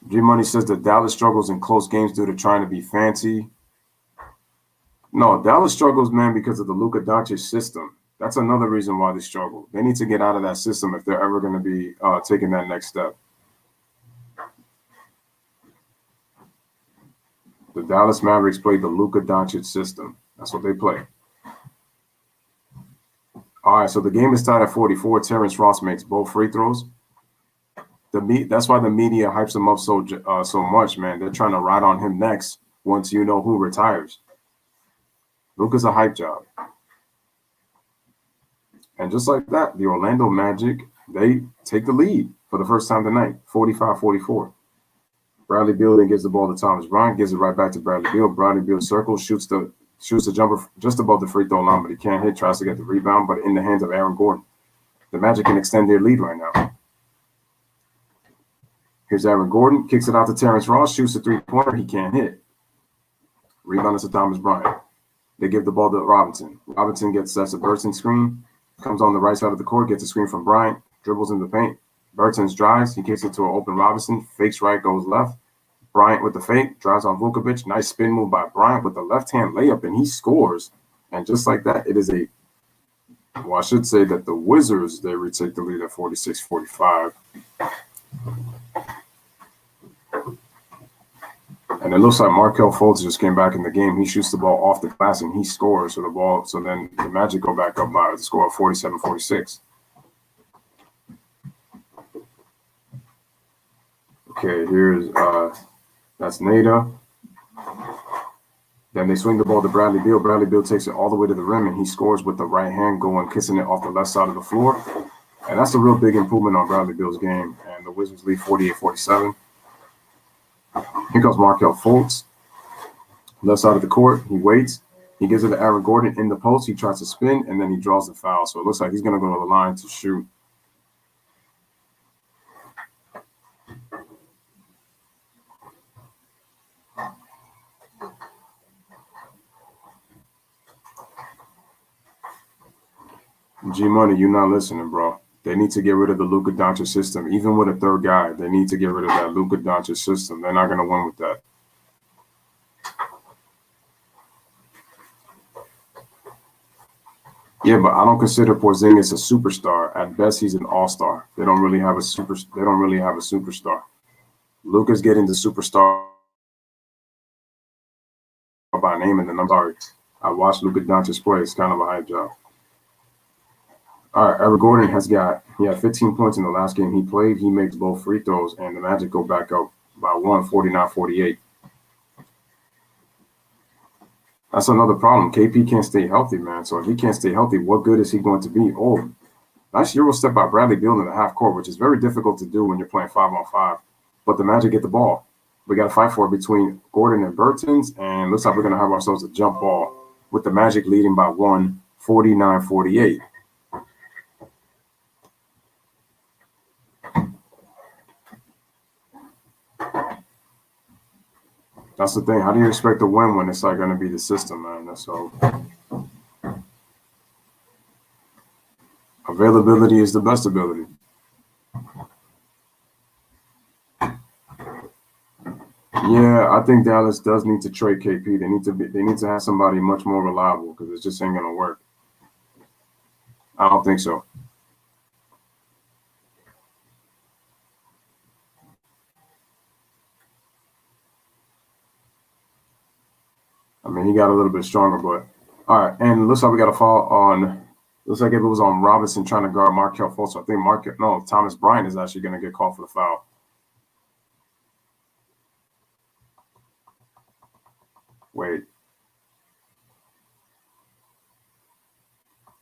G Money says that Dallas struggles in close games due to trying to be fancy. No, Dallas struggles, man, because of the Luka Doncic system. That's another reason why they struggle. They need to get out of that system if they're ever going to be taking that next step. The Dallas Mavericks play the Luka Doncic system. That's what they play. All right, so the game is tied at 44. Terrence Ross makes both free throws. That's why the media hypes him up so much, man. They're trying to ride on him next once you know who retires. Luka's a hype job. And just like that, the Orlando Magic, they take the lead for the first time tonight, 45-44. Bradley Beal then gives the ball to Thomas Bryant, gives it right back to Bradley Beal. Bradley Beal circles, shoots the jumper just above the free throw line, but he can't hit, tries to get the rebound, but in the hands of Aaron Gordon. The Magic can extend their lead right now. Here's Aaron Gordon, kicks it out to Terrence Ross, shoots a 3-pointer, he can't hit. Rebound is to Thomas Bryant. They give the ball to Robinson. Robinson sets a Burton screen, comes on the right side of the court, gets a screen from Bryant, dribbles in the paint. Burton's drives, he kicks it to an open Robinson, fakes right, goes left. Bryant with the fake, drives on Vukovic. Nice spin move by Bryant with the left-hand layup, and he scores. And just like that, it is I should say that the Wizards, they retake the lead at 46-45. And it looks like Markelle Fultz just came back in the game. He shoots the ball off the glass and he scores. So then the Magic go back up by the score of 47-46. Okay, here's that's Nada. Then they swing the ball to Bradley Beal. Bradley Beal takes it all the way to the rim and he scores with the right hand going, kissing it off the left side of the floor. And that's a real big improvement on Bradley Beal's game. And the Wizards lead 48-47. Here comes Markelle Fultz. Left side of the court. He waits. He gives it to Aaron Gordon in the post. He tries to spin, and then he draws the foul. So it looks like he's going to go to the line to shoot. G-Money, you're not listening, bro. They need to get rid of the Luka Doncic system. Even with a third guy, they need to get rid of that Luka Doncic system. They're not going to win with that. Yeah, but I don't consider Porzingis a superstar. At best, he's an all-star. They don't really have a superstar. Luka's getting the superstar by name, and then I'm sorry. I watched Luka Doncic play. It's kind of a hype job. All right, Aaron Gordon he had 15 points in the last game he played. He makes both free throws, and the Magic go back up by 49-48. That's another problem. KP can't stay healthy, man. So if he can't stay healthy, what good is he going to be? Oh, nice Euro step by Bradley Beal in the half court, which is very difficult to do when you're playing 5-on-5. But the Magic get the ball. We got to fight for it between Gordon and Bertans, and looks like we're going to have ourselves a jump ball with the Magic leading by 49-48. That's the thing. How do you expect to win when it's like going to be the system, man? That's so. Availability is the best ability. Yeah, I think Dallas does need to trade KP. They need to have somebody much more reliable because it just ain't going to work. I don't think so. I mean, he got a little bit stronger, but all right. And it looks like we got a foul on. Looks like it was on Robinson trying to guard Markelle Fultz. So I think Thomas Bryant is actually going to get called for the foul. Wait.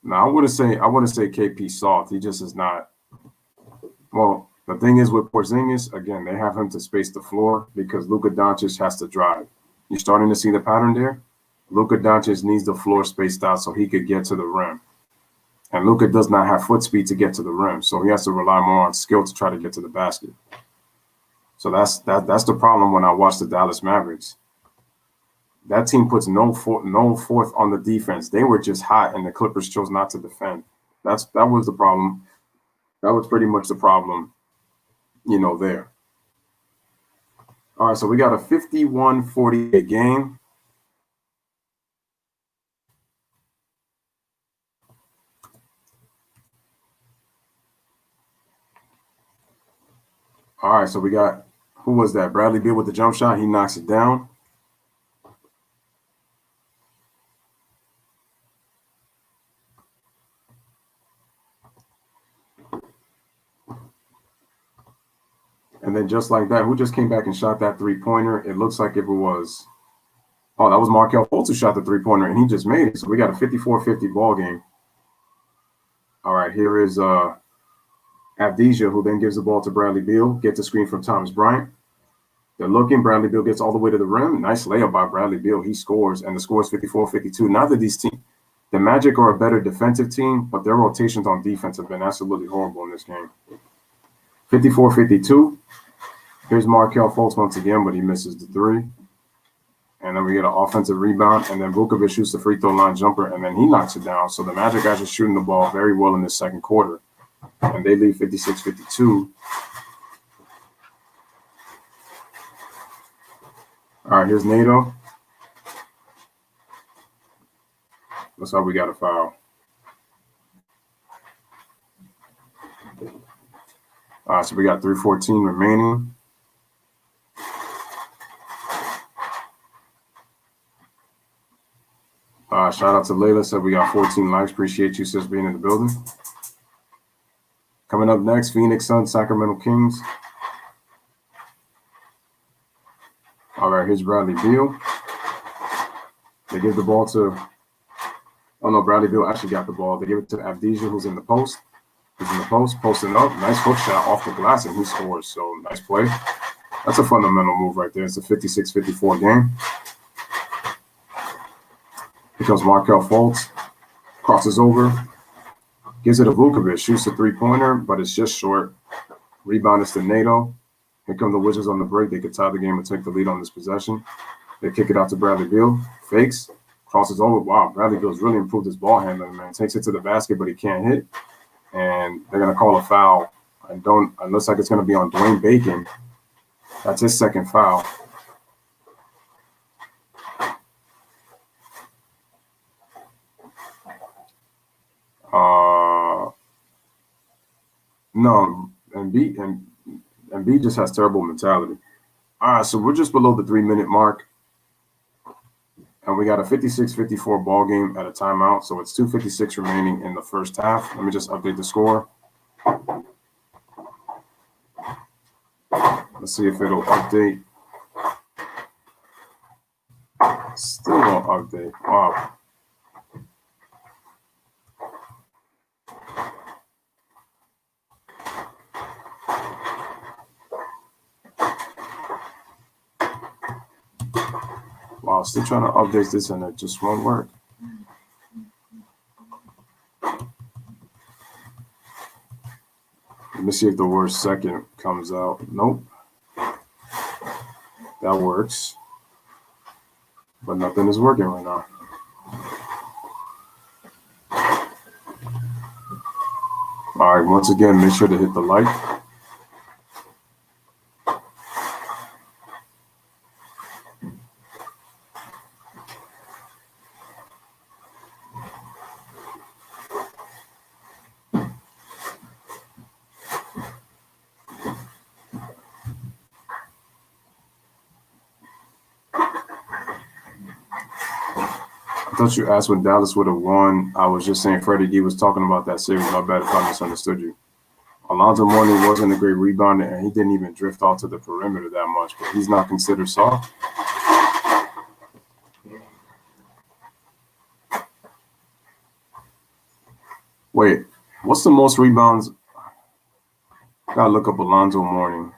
No, I wouldn't say KP soft. He just is not. Well, the thing is with Porzingis, again, they have him to space the floor because Luka Doncic has to drive. You're starting to see the pattern there. Luka Doncic needs the floor spaced out so he could get to the rim. And Luka does not have foot speed to get to the rim, so he has to rely more on skill to try to get to the basket. So that's the problem when I watch the Dallas Mavericks. That team puts no forth on the defense. They were just hot, and the Clippers chose not to defend. That was the problem. That was pretty much the problem, there. All right, so we got a 51-48 game. All right, so we got, who was that? Bradley Beal with the jump shot. He knocks it down. And then just like that, who just came back and shot that three-pointer? It looks like if it was, that was Markelle Fultz who shot the three-pointer, and he just made it. So we got a 54-50 ball game. All right, here is Avdija, who then gives the ball to Bradley Beal, gets a screen from Thomas Bryant. They're looking. Bradley Beal gets all the way to the rim. Nice layup by Bradley Beal. He scores, and the score is 54-52. Not that the Magic are a better defensive team, but their rotations on defense have been absolutely horrible in this game. 54-52. Here's Markelle Fultz once again, but he misses the three. And then we get an offensive rebound, and then Vukovic shoots the free throw line jumper, and then he knocks it down. So the Magic guys are shooting the ball very well in this second quarter, and they lead 56-52. All right, here's Nato. Looks like we got a foul. All right, so we got 3:14 remaining. Shout out to Layla, said we got 14 likes. Appreciate you, sis, being in the building. Coming up next, Phoenix Suns, Sacramento Kings. All right, here's Bradley Beal. They give the ball to, oh no, Bradley Beal actually got the ball. They give it to Avdija, who's in the post. He's in the post, posting up. Nice hook shot off the glass, and he scores. So nice play. That's a fundamental move right there. It's a 56-54 game. Here comes Markelle Fultz. Crosses over. Gives it to Vukovic. Shoots a three-pointer, but it's just short. Rebound is to NATO. Here come the Wizards on the break. They could tie the game and take the lead on this possession. They kick it out to Bradley Beal. Fakes. Crosses over. Wow, Bradley Beal's really improved his ball handling, man. Takes it to the basket, but he can't hit. And they're going to call a foul. It looks like it's going to be on Dwayne Bacon. That's his second foul. No, Embiid just has terrible mentality. All right, so we're just below the 3-minute mark. And we got a 56-54 ball game at a timeout. So it's 2:56 remaining in the first half. Let me just update the score. Let's see if it'll update. Still won't update. Wow. Wow, still trying to update this and it just won't work. Let me see if the word second comes out. Nope. That works. But nothing is working right now. All right, once again, make sure to hit the like. I thought you asked when Dallas would have won. I was just saying Freddie D was talking about that series. My bad if I misunderstood you. Alonzo Mourning wasn't a great rebounder, and he didn't even drift off to the perimeter that much, but he's not considered soft. Wait, what's the most rebounds? Gotta look up Alonzo Mourning.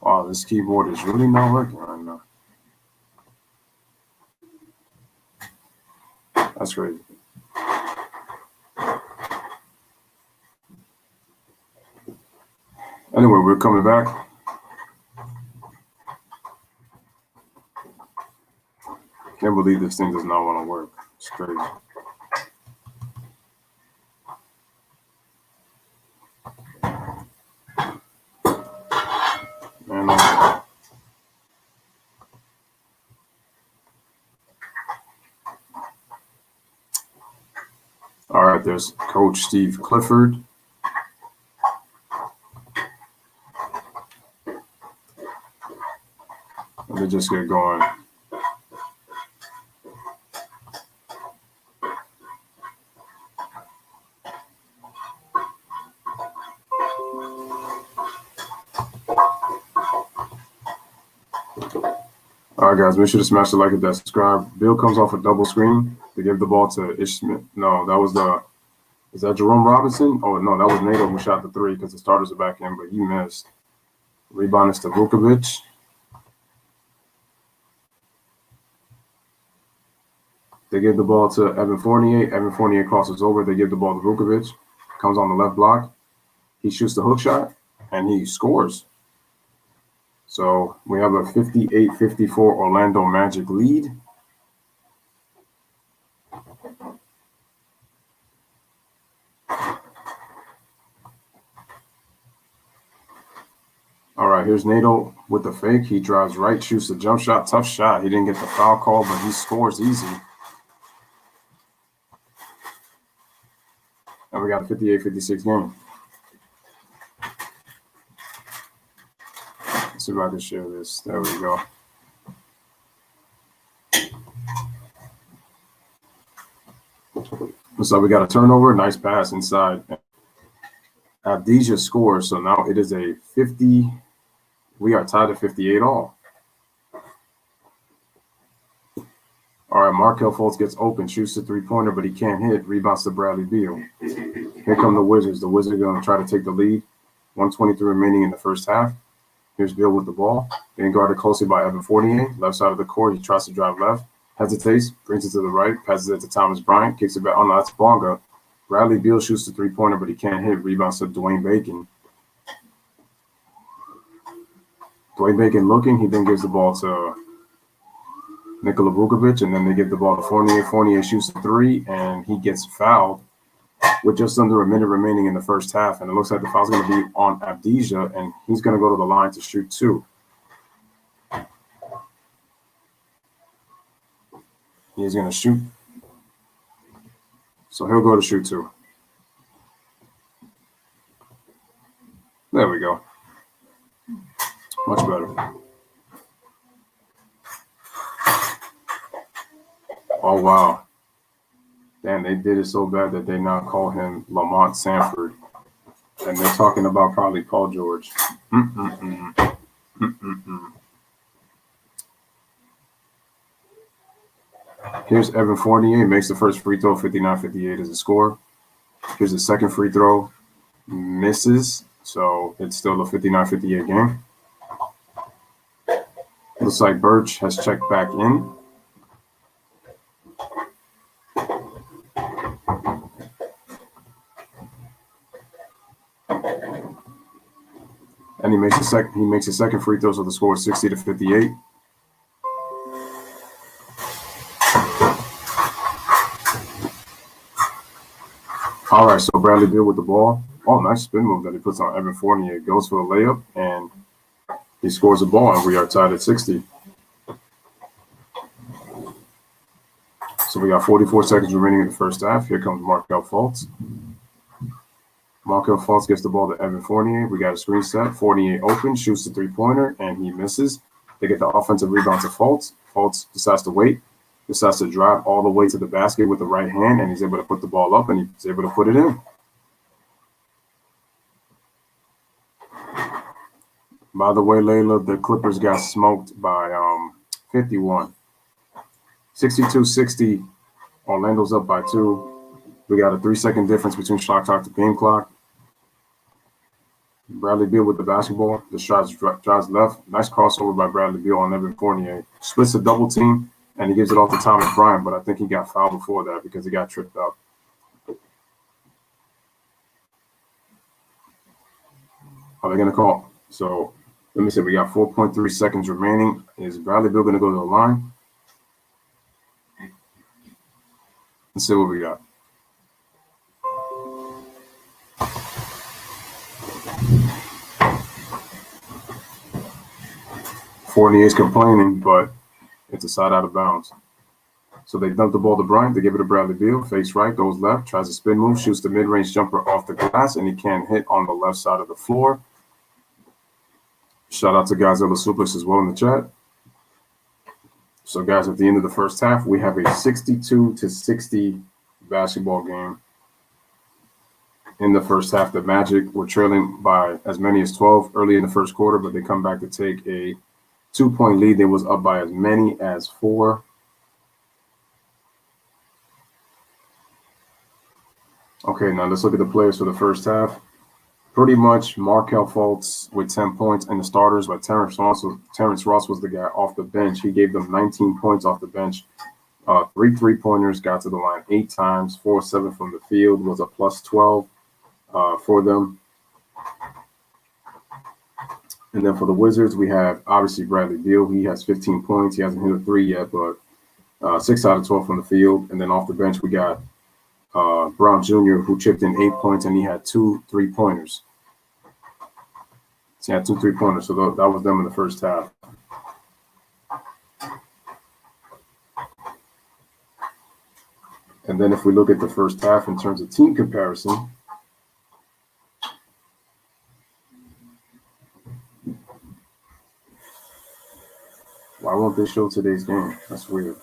Wow, this keyboard is really not working right now. That's crazy. Anyway, we're coming back. Can't believe this thing does not want to work. It's crazy. Man, all right, there's Coach Steve Clifford. Let me just get going. All right, guys, make sure to smash the like and that subscribe. Bill comes off a double screen to give the ball to Ish Smith. No, that was is that Jerome Robinson? Oh, no, that was Nato who shot the three because the starters are back in, but he missed. Rebound is to Vukovic. They give the ball to Evan Fournier. Evan Fournier crosses over. They give the ball to Vukovic. Comes on the left block. He shoots the hook shot, and he scores. So we have a 58-54 Orlando Magic lead. All right, here's Nato with the fake. He drives right, shoots the jump shot. Tough shot. He didn't get the foul call, but he scores easy. And we got a 58-56 game. Let's see if I can share this. There we go. So we got a turnover, nice pass inside. Avdija scores, so now it is a 50. We are tied at 58 all. All right, Markelle Fultz gets open, shoots the three-pointer, but he can't hit. Rebounds to Bradley Beal. Here come the Wizards. The Wizards are going to try to take the lead. 1:23 remaining in the first half. Here's Beal with the ball. Being guarded closely by Evan Fournier. Left side of the court, he tries to drive left. Hesitates, brings it to the right, passes it to Thomas Bryant, kicks it back. Oh, no, that's Bonga. Bradley Beal shoots the three-pointer, but he can't hit. Rebounds to Dwayne Bacon. Dwayne Bacon looking. He then gives the ball to Nikola Vukovic, and then they give the ball to Fournier. Fournier shoots a three, and he gets fouled with just under a minute remaining in the first half. And it looks like the foul's going to be on Avdija, and he's going to go to the line to shoot two. He's going to shoot. So he'll go to shoot two. There we go. Much better. Oh, wow. Damn, they did it so bad that they now call him Lamont Sanford. And they're talking about probably Paul George. Here's Evan Fournier. Makes the first free throw, 59-58 is the score. Here's the second free throw. Misses. So it's still a 59-58 game. Looks like Birch has checked back in. And he makes a second free throw, so the score is 60-58. All right, so Bradley Beal with the ball. Oh, nice spin move that he puts on Evan Fournier. Goes for the layup, and he scores a ball, and we are tied at 60. So we got 44 seconds remaining in the first half. Here comes Markelle Fultz. Markelle Fultz gets the ball to Evan Fournier. We got a screen set. Fournier open, shoots the three-pointer, and he misses. They get the offensive rebound to Fultz. Fultz decides to wait, decides to drive all the way to the basket with the right hand, and he's able to put the ball up, and he's able to put it in. By the way, Layla, the Clippers got smoked by 51. 62-60. Orlando's up by 2. We got a 3-second difference between shot clock to game clock. Bradley Beal with the basketball. The shot drives left. Nice crossover by Bradley Beal on Evan Fournier. Splits a double team, and he gives it off to Thomas Bryant, but I think he got fouled before that because he got tripped up. Are they going to call? So let me see. We got 4.3 seconds remaining. Is Bradley Beal going to go to the line? Let's see what we got. Fournier's complaining, but it's a side out of bounds. So they dump the ball to Bryant. They give it to Bradley Beal. Fakes right, goes left, tries a spin move, shoots the mid-range jumper off the glass, and he can't hit on the left side of the floor. Shout out to Godzilla Suplex as well in the chat. So, guys, at the end of the first half, we have a 62-60 basketball game. In the first half, the Magic were trailing by as many as 12 early in the first quarter, but they come back to take a 2-point lead. They was up by as many as 4. Okay, now let's look at the players for the first half. Pretty much Markelle Fultz with 10 points and the starters, but Terrence Ross was the guy off the bench. He gave them 19 points off the bench. 3 3-pointers, got to the line 8 times, 4-7 from the field, was a plus 12 for them. And then for the Wizards, we have obviously Bradley Beal. He has 15 points. He hasn't hit a 3 yet, but 6 out of 12 from the field. And then off the bench, we got Brown Jr., who chipped in 8 points, and he had 2 3-pointers. So he had 2 3-pointers. So that was them in the first half. And then if we look at the first half in terms of team comparison, why won't they show today's game? That's weird.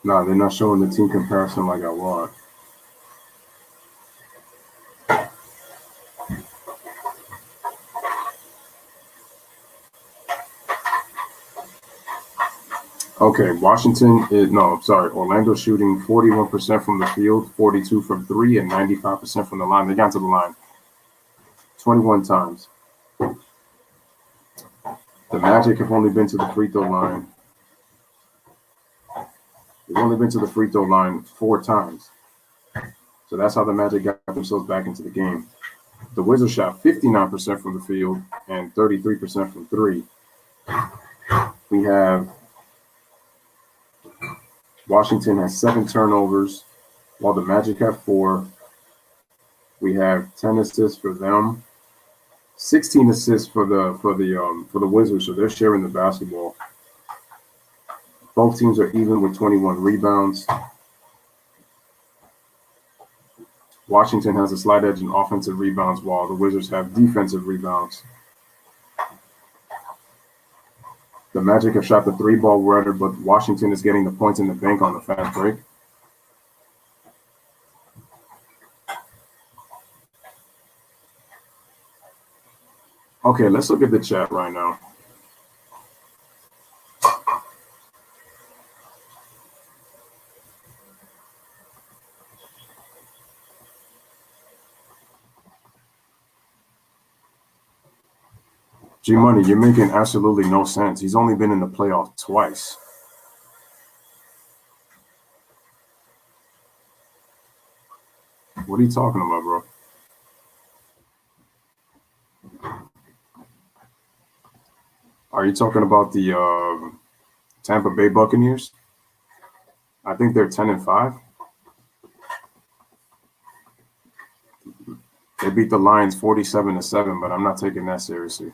No, they're not showing the team comparison like I want. Okay, Orlando shooting 41% from the field, 42 from three, and 95% from the line. They got to the line 21 times. The Magic have only been to the free throw line. They've only been to the free throw line 4 times. So that's how the Magic got themselves back into the game. The Wizards shot 59% from the field and 33% from three. We have Washington has 7 turnovers, while the Magic have 4. We have 10 assists for them, 16 assists for the Wizards, so they're sharing the basketball. Both teams are even with 21 rebounds. Washington has a slight edge in offensive rebounds, while the Wizards have defensive rebounds. The Magic have shot the 3-ball better, but Washington is getting the points in the bank on the fast break. Okay, let's look at the chat right now. G-Money, you're making absolutely no sense. He's only been in the playoffs twice. What are you talking about, bro? Are you talking about the Tampa Bay Buccaneers? I think they're 10-5. They beat the Lions 47-7, but I'm not taking that seriously.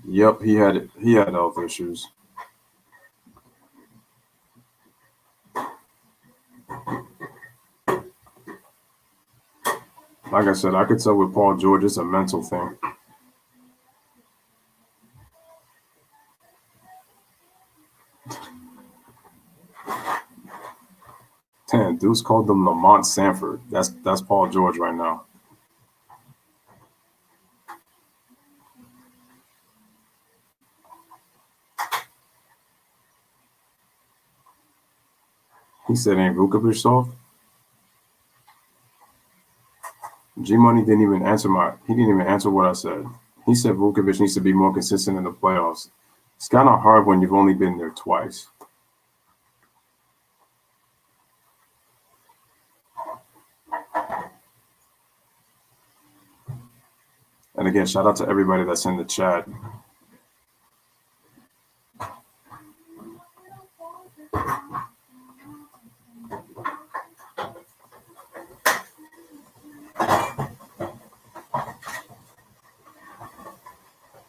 Yep, he had health issues. Like I said, I could tell with Paul George, it's a mental thing. Damn, dudes called them Lamont Sanford. That's Paul George right now. He said, ain't Vukovic soft? G-Money didn't even answer what I said. He said Vukovic needs to be more consistent in the playoffs. It's kind of hard when you've only been there twice. And again, shout out to everybody that's in the chat.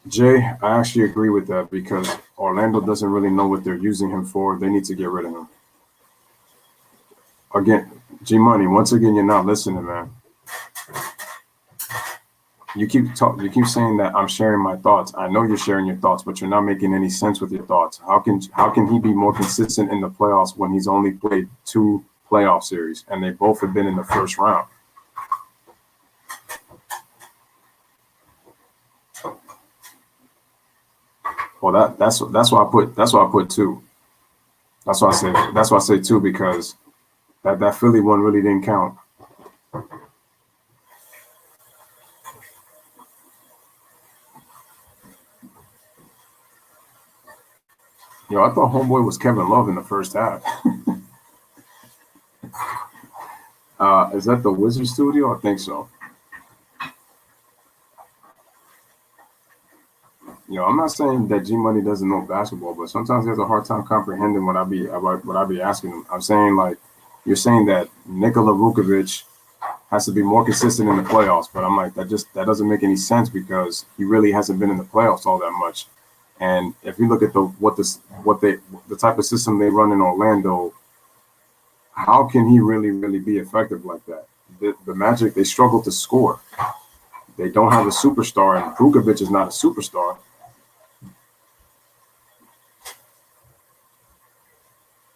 Jay, I actually agree with that because Orlando doesn't really know what they're using him for. They need to get rid of him. Again, G-Money, once again, you're not listening, man. You keep saying that I'm sharing my thoughts. I know you're sharing your thoughts, but you're not making any sense with your thoughts. How can he be more consistent in the playoffs when he's only played 2 playoff series and they both have been in the first round? Well, that's why I put 2. That's why I say 2 because that Philly one really didn't count. Yo, I thought homeboy was Kevin Love in the first half. Is that the Wizard studio? I think so. You know, I'm not saying that G-Money doesn't know basketball, but sometimes he has a hard time comprehending what I be asking him. I'm saying, like, you're saying that Nikola Vukovic has to be more consistent in the playoffs. But I'm like, that doesn't make any sense because he really hasn't been in the playoffs all that much. And if you look at the type of system they run in Orlando, how can he really be effective like that? The Magic, they struggle to score. They don't have a superstar, and Vucevic is not a superstar.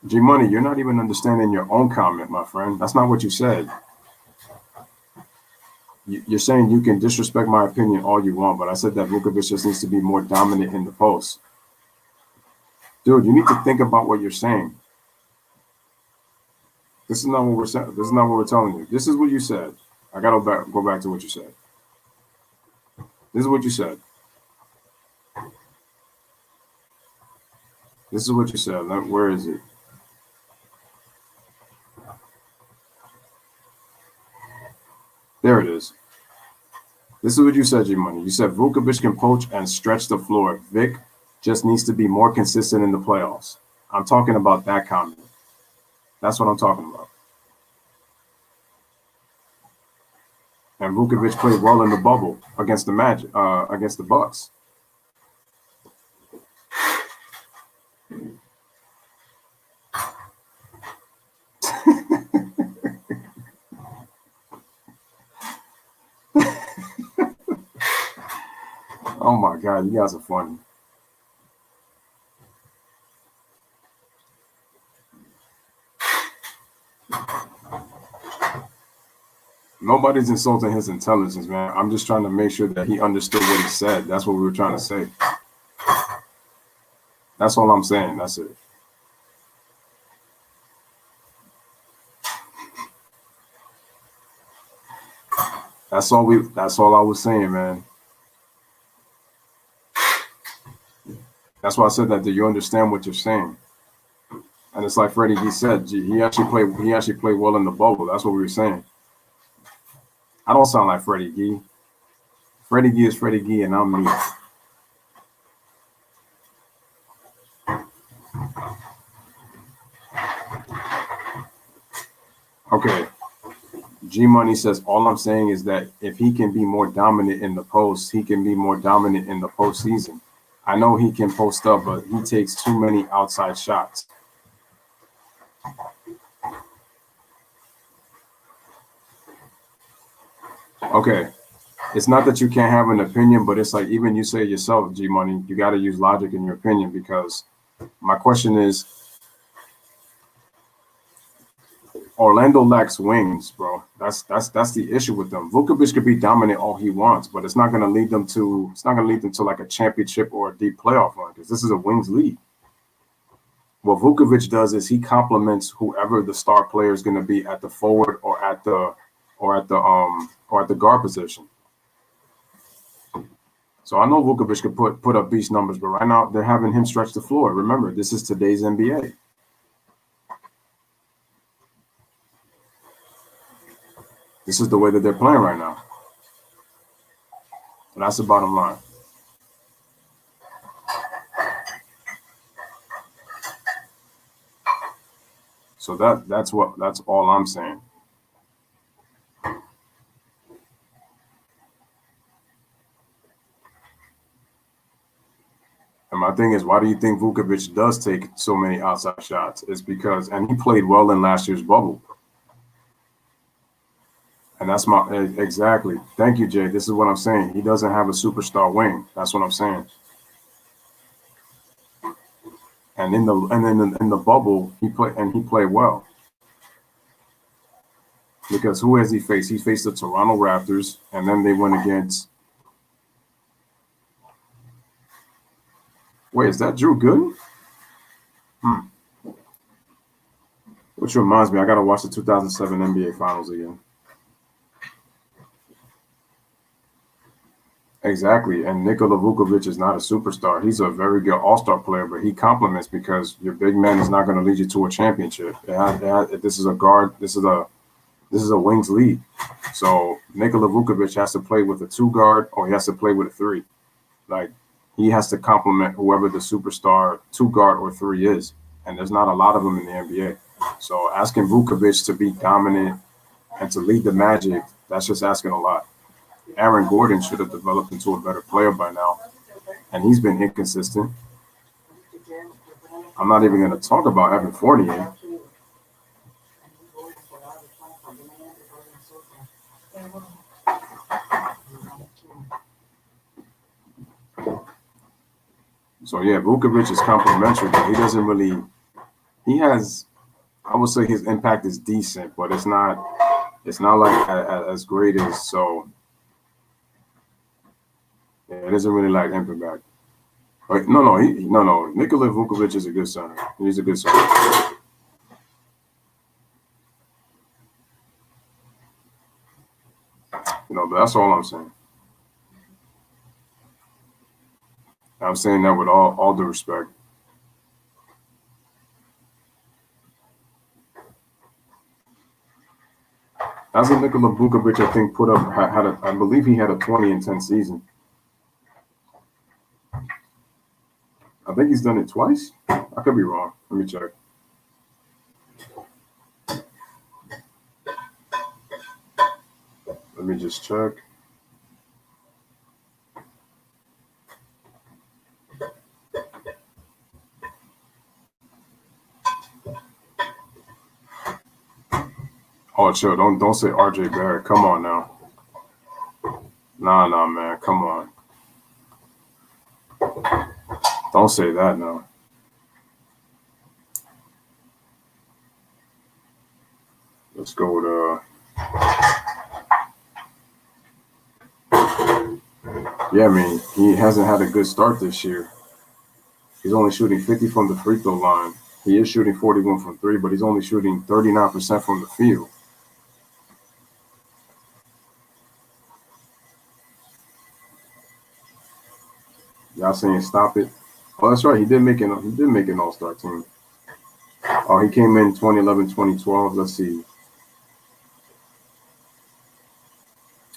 G Money, you're not even understanding your own comment, my friend. That's not what you said. You're saying you can disrespect my opinion all you want, but I said that Vucevic just needs to be more dominant in the post. Dude, you need to think about what you're saying. This is not what we're saying. This is not what we're telling you. This is what you said. I gotta go back to what you said. This is what you said. This is what you said. Where is it? There it is. This is what you said, G-Money. You said Vucevic can poach and stretch the floor. Vic just needs to be more consistent in the playoffs. I'm talking about that comment. That's what I'm talking about. And Vucevic played well in the bubble against the Magic, against the Bucks. Oh my God, you guys are funny. Nobody's insulting his intelligence, man. I'm just trying to make sure that he understood what he said. That's what we were trying to say. That's all I'm saying. That's it. That's all I was saying, man. That's why I said that. Do you understand what you're saying? And it's like Freddie G said, he actually played well in the bubble. That's what we were saying. I don't sound like Freddie G. Freddie G is Freddie G, and I'm me. Okay. G Money says, all I'm saying is that if he can be more dominant in the post, he can be more dominant in the postseason. I know he can post up, but he takes too many outside shots. Okay. It's not that you can't have an opinion, but it's like even you say yourself, G Money, you got to use logic in your opinion, because my question is, Orlando lacks wings, bro. That's the issue with them. Vucevic could be dominant all he wants, but it's not going to lead them to like a championship or a deep playoff run, because this is a wings league. What Vucevic does is he complements whoever the star player is going to be at the forward or at the guard position. So I know Vucevic could put up beast numbers, but right now they're having him stretch the floor. Remember, this is today's NBA. This is the way that they're playing right now. And that's the bottom line. So that's all I'm saying. And my thing is, why do you think Vucevic does take so many outside shots? It's because, and he played well in last year's bubble. And that's exactly. Thank you, Jay. This is what I'm saying. He doesn't have a superstar wing. That's what I'm saying. And in the bubble, he played well. Because who has he faced? He faced the Toronto Raptors, and then they went against. Wait, is that Drew Gooden? Which reminds me, I gotta watch the 2007 NBA Finals again. Exactly, and Nikola Vucevic is not a superstar. He's a very good all-star player, but he complements because your big man is not going to lead you to a championship. This is a guard. This is a wings league. So Nikola Vucevic has to play with a 2 guard, or he has to play with a 3. Like, he has to complement whoever the superstar 2 guard or 3 is, and there's not a lot of them in the NBA. So asking Vucevic to be dominant And to lead the Magic, that's just asking a lot. Aaron Gordon should have developed into a better player by now, and he's been inconsistent. I'm not even going to talk about Evan Fournier. So yeah, Vukovic is complimentary, but he doesn't really. He has, I would say, his impact is decent, but it's not like as great as so. Yeah, it doesn't really like impact. But no. Nikola Vukovic is a good center. He's a good center. But that's all I'm saying. I'm saying that with all due respect. As a Nikola Vukovic, I think I believe he had a 20-10 season. I think he's done it twice. I could be wrong. Let me check. Let me just check. Oh, chill. Don't say RJ Barrett. Come on now. Nah, man. Come on. Don't say that now. Let's go to. Yeah, I mean, he hasn't had a good start this year. He's only shooting 50 from the free throw line. He is shooting 41 from three, but he's only shooting 39% from the field. Y'all saying stop it? Oh, that's right. He did make an All-Star team. Oh, he came in 2011, 2012. Let's see.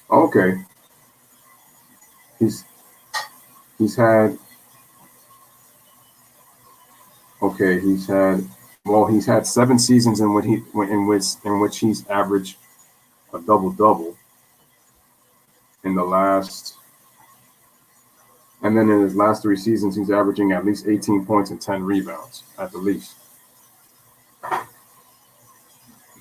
Okay. He's had 7 seasons in which he's averaged a double-double in the last. And then in his last 3 seasons, he's averaging at least 18 points and 10 rebounds at the least.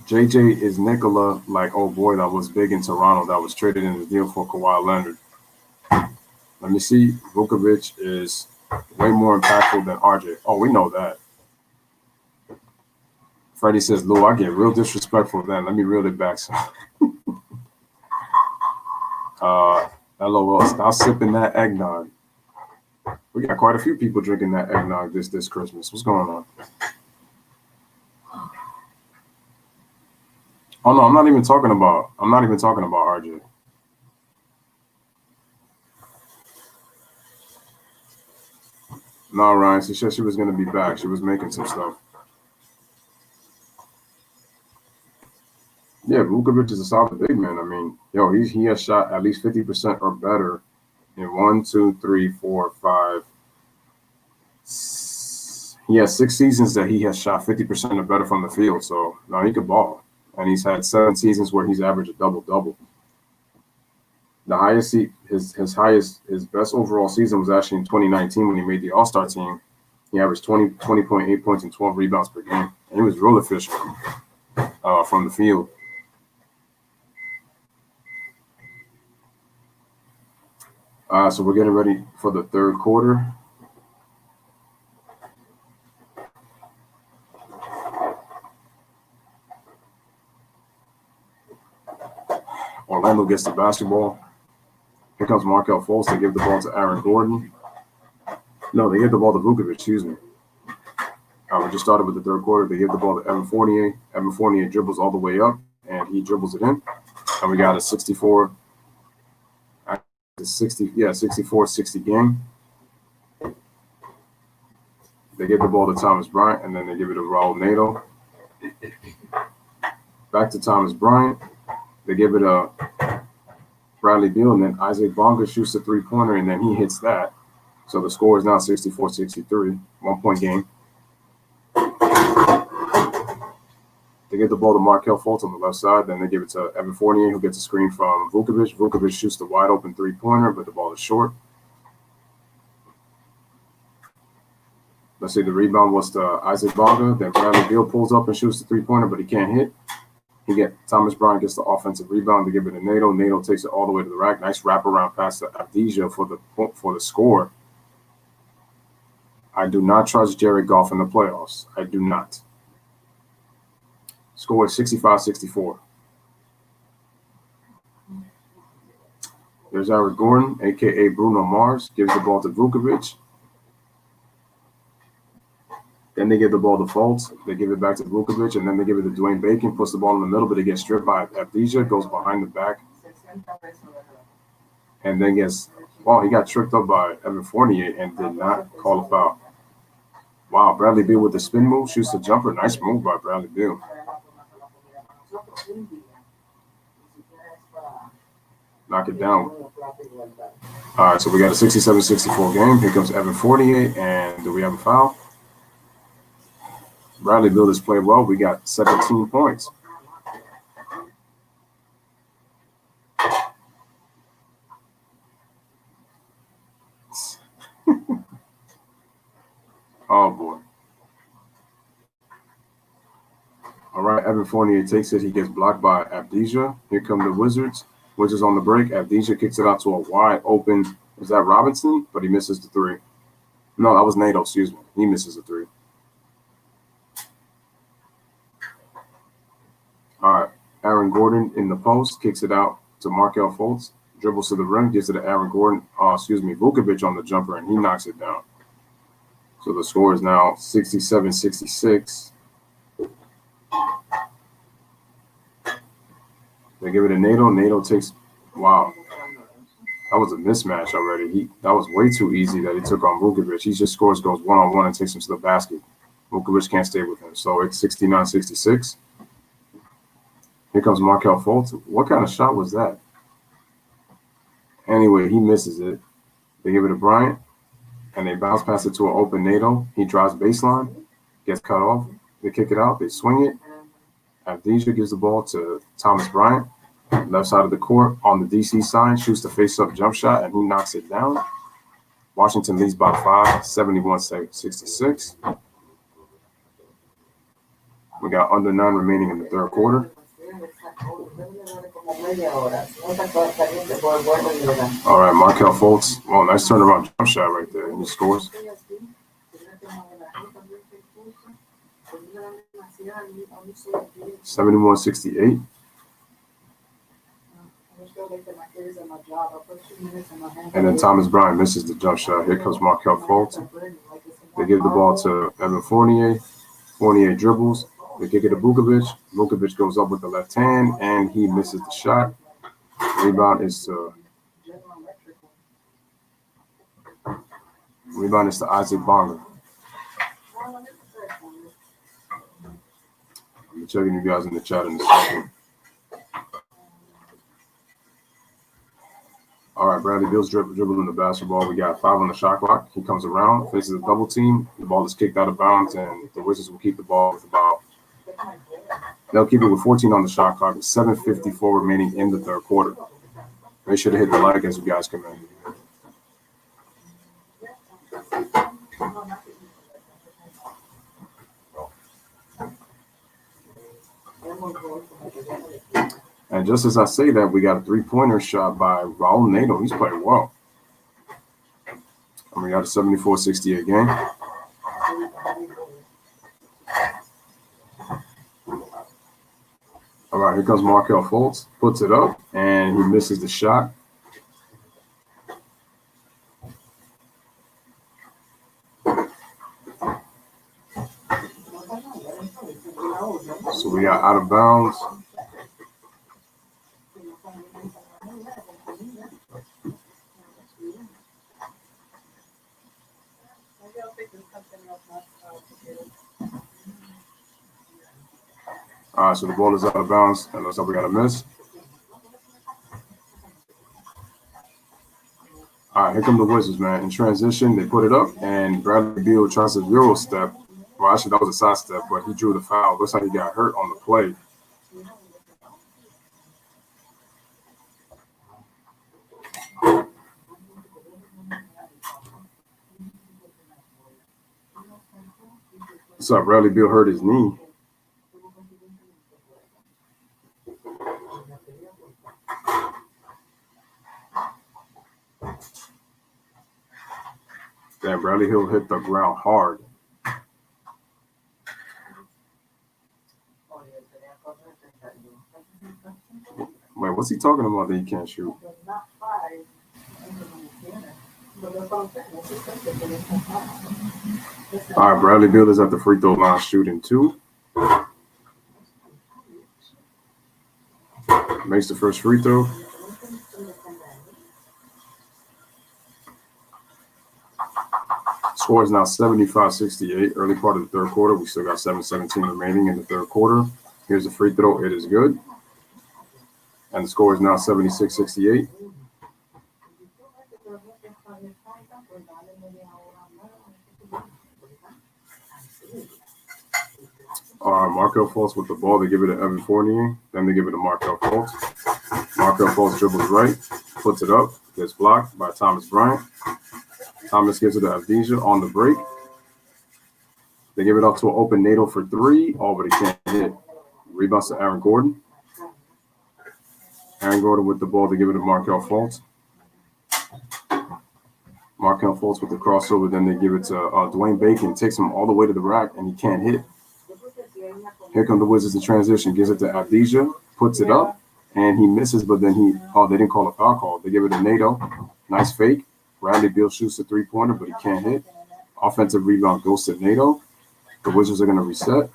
JJ is Nikola, like old boy that was big in Toronto that was traded in the deal for Kawhi Leonard. Let me see. Vukovic is way more impactful than RJ. Oh, we know that. Freddie says, Lou, I get real disrespectful then. Let me reel it back. LOL, stop sipping that eggnog. We got quite a few people drinking that eggnog this Christmas. What's going on? Oh no, I'm not even talking about RJ. No, Ryan, she said she was gonna be back. She was making some stuff. Yeah, Vukovic is a solid big man. I mean, he has shot at least 50% or better in 1, 2, 3, 4, 5. He has 6 seasons that he has shot 50% or better from the field. So now he could ball. And he's had 7 seasons where he's averaged a double-double. The highest his best overall season was actually in 2019 when he made the All-Star team. He averaged 20.8 points and 12 rebounds per game. And he was real efficient from the field. So we're getting ready for the third quarter. Orlando gets the basketball. Here comes Markelle Fultz to give the ball to Aaron Gordon. No, they give the ball to Vukovic, excuse me. We just started with the third quarter. They give the ball to Evan Fournier. Evan Fournier dribbles all the way up, and he dribbles it in. And we got a 64-60 game. They give the ball to Thomas Bryant, and then they give it to Raul Neto. Back to Thomas Bryant. They give it to Bradley Beal, and then Isaac Bonga shoots a three-pointer, and then he hits that. So the score is now 64-63, 1-point game. They get the ball to Markelle Fultz on the left side. Then they give it to Evan Fournier, who gets a screen from Vukovic. Vukovic shoots the wide open three-pointer, but the ball is short. Let's say the rebound was to Isaac Bonga. Then Bradley Beal pulls up and shoots the three-pointer, but he can't hit. Thomas Bryant gets the offensive rebound to give it to Nato. Nato takes it all the way to the rack. Nice wraparound pass to Avdija for the score. I do not trust Jared Goff in the playoffs. I do not. Score is 65-64. There's Eric Gordon, a.k.a. Bruno Mars, gives the ball to Vukovic. Then they give the ball to Fultz. They give it back to Vukovic, and then they give it to Dwayne Bacon, puts the ball in the middle, but it gets stripped by Avdija, goes behind the back, and then he got tripped up by Evan Fournier and did not call a foul. Wow, Bradley Beal with the spin move, shoots the jumper. Nice move by Bradley Beal. Knock it down. All right, so we got a 67-64 game. Here comes Evan Fournier, and do we have a foul? Bradley Beal has played well. We got 17 points. Oh, boy. All right, Evan Fournier takes it. He gets blocked by Avdija. Here come the Wizards. Wizards on the break. Avdija kicks it out to a wide open. Is that Robinson? But he misses the three. No, that was Nato. Excuse me. He misses the three. All right, Aaron Gordon in the post, kicks it out to Markelle Fultz, dribbles to the rim, gives it to Aaron Gordon, Vukovic on the jumper, and he knocks it down. So the score is now 67-66. They give it to Nato. Nato takes, wow, that was a mismatch already. That was way too easy that he took on Vukovic. He just goes one-on-one and takes him to the basket. Vukovic can't stay with him. So it's 69-66. Here comes Markelle Fultz. What kind of shot was that? Anyway, he misses it. They give it to Bryant, and they bounce pass it to an open Nato. He drives baseline, gets cut off. They kick it out. They swing it. Avdija gives the ball to Thomas Bryant, left side of the court on the DC side, shoots the face-up jump shot, and he knocks it down. Washington leads by 5, 71-66. We got under 9 remaining in the third quarter. All right, Markelle Fultz. Well, nice turnaround jump shot right there. And he scores. 71-68. And then Thomas Bryant misses the jump shot. Here comes Markelle Fultz. They give the ball to Evan Fournier. Fournier dribbles. They kick it to Vukovic. Vukovic goes up with the left hand, and he misses the shot. Rebound is to Isaac Bonga. I'm checking you guys in the chat in a second. All right, Bradley Beal's dribbling the basketball. We got 5 on the shot clock. He comes around, faces a double team. The ball is kicked out of bounds, and the Wizards will keep the ball with they'll keep it with 14 on the shot clock with 7:54 remaining in the third quarter. Make sure to hit the like as you guys come in. And just as I say that, we got a three-pointer shot by Raul Nato. He's playing well. And we got a 74-68 game. All right, here comes Markelle Fultz. Puts it up, and he misses the shot. So we got out of bounds. All right, so the ball is out of bounds. That looks like we got a miss. All right, here come the Wizards, man. In transition, they put it up, and Bradley Beal tries to Euro step Well, actually, that was a side step, but he drew the foul. Looks like he got hurt on the play. What's up? Bradley Beal hurt his knee. Damn, Bradley Hill hit the ground hard. Wait, what's he talking about that he can't shoot? All right, Bradley Beal is at the free throw line shooting 2. Makes the first free throw. Score is now 75-68. Early part of the third quarter. We still got 7:17 remaining in the third quarter. Here's the free throw. It is good. And the score is now 76-68. Markelle Fultz with the ball. They give it to Evan Fournier. Then they give it to Markelle Fultz. Markelle Fultz dribbles right, puts it up, gets blocked by Thomas Bryant. Thomas gives it to Avdija on the break. They give it up to an open Nato for 3. Oh, but he can't hit. Rebounds to Aaron Gordon. Aaron Gordon with the ball. They give it to Markelle Fultz. Markelle Fultz with the crossover. Then they give it to Dwayne Bacon. Takes him all the way to the rack, and he can't hit. Here come the Wizards in transition. Gives it to Avdija. Puts it up, and he misses, but then they didn't call a foul call. They give it to Nato. Nice fake. Bradley Beal shoots a 3-pointer, but he can't hit. Offensive rebound goes to Nato. The Wizards are going to reset.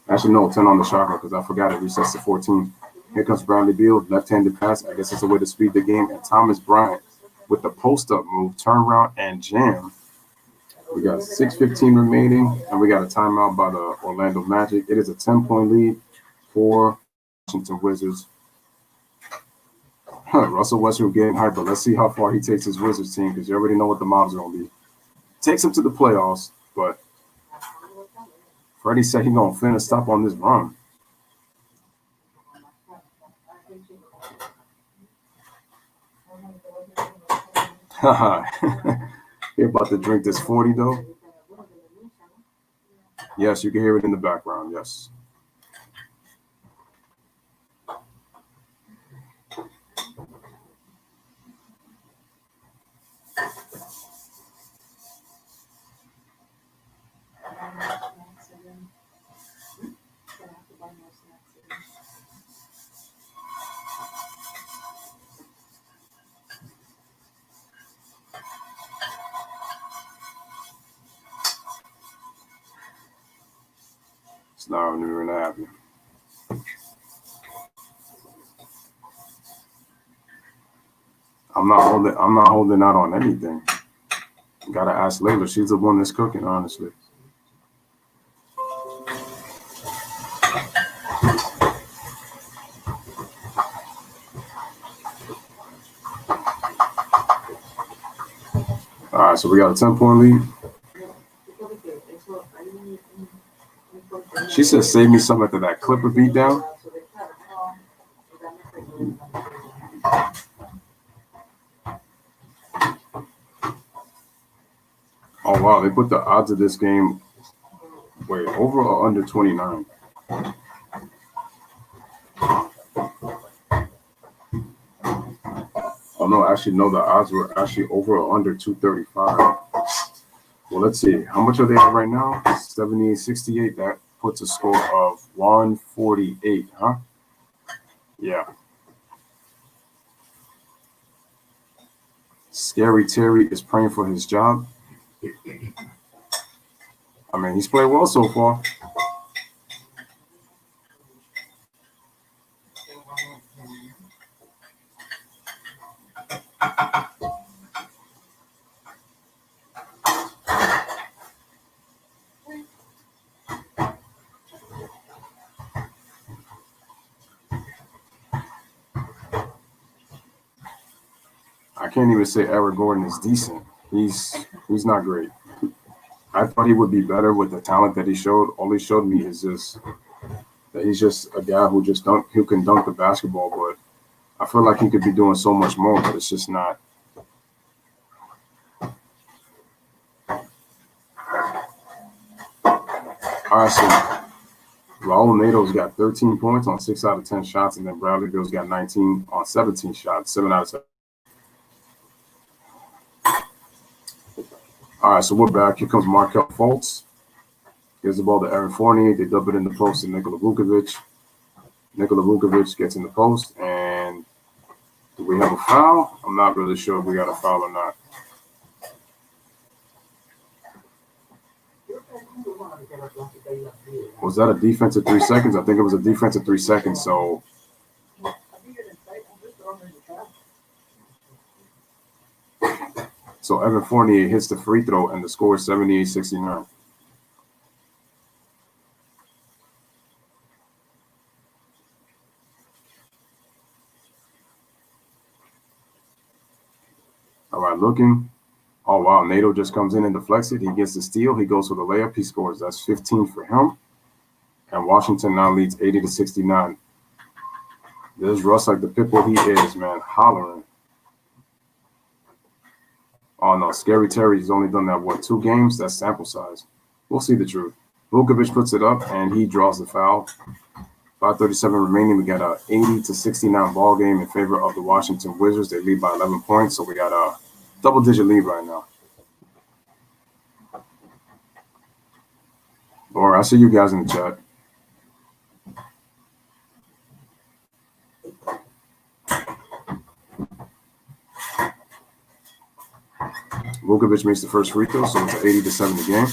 Actually, no, 10 on the shot clock because I forgot it resets to 14. Here comes Bradley Beal, left-handed pass. I guess it's a way to speed the game. And Thomas Bryant with the post-up move, turnaround, and jam. We got 6:15 remaining, and we got a timeout by the Orlando Magic. It is a 10-point lead for Washington Wizards. Russell Westbrook getting hyped, but let's see how far he takes his Wizards team because you already know what the mob's going to be. Takes him to the playoffs, but Freddie said he's going to finish stop on this run. You're about to drink this 40, though? Yes, you can hear it in the background, yes. It's not even going to happen. I'm not holding out on anything. Gotta ask Layla. She's the one that's cooking, honestly. All right, so we got a 10-point lead. She said, save me some after that Clipper beat down. Oh, wow. They put the odds of this game, wait, over or under 29? Oh, no, actually, no, the odds were actually over or under 235. Well, let's see. How much are they at right now? 78-68. That puts a score of 148, huh? Yeah. Scary Terry is praying for his job. I mean, he's played well so far. I can't even say Eric Gordon is decent. He's not great. I thought he would be better with the talent that he showed. All he showed me is just that he's just a guy who can dunk the basketball, but I feel like he could be doing so much more, but it's just not. All right, so Raul Neto's got 13 points on 6 out of 10 shots, and then Bradley Beal's got 19 on 17 shots, 7 out of 7. All right, so we're back. Here comes Markelle Fultz. Gives the ball to Evan Fournier. They dub it in the post to Nikola Vukovic. Nikola Vukovic gets in the post, and do we have a foul? I'm not really sure if we got a foul or not. Was that a defensive 3 seconds? I think it was a defensive 3 seconds. So Evan Fournier hits the free throw, and the score is 78-69. All right, looking. Oh, wow. Neto just comes in and deflects it. He gets the steal. He goes for the layup. He scores. That's 15 for him. And Washington now leads 80-69. There's Russ like the pitbull he is, man, hollering. Oh, no. Scary Terry's only done that, 2 games? That's sample size. We'll see the truth. Vukovic puts it up, and he draws the foul. 5:37 remaining. We got a 80-69 ball game in favor of the Washington Wizards. They lead by 11 points, so we got a double-digit lead right now. Laura, I see you guys in the chat. Vukovic makes the first free throw, so it's an 80-70 game.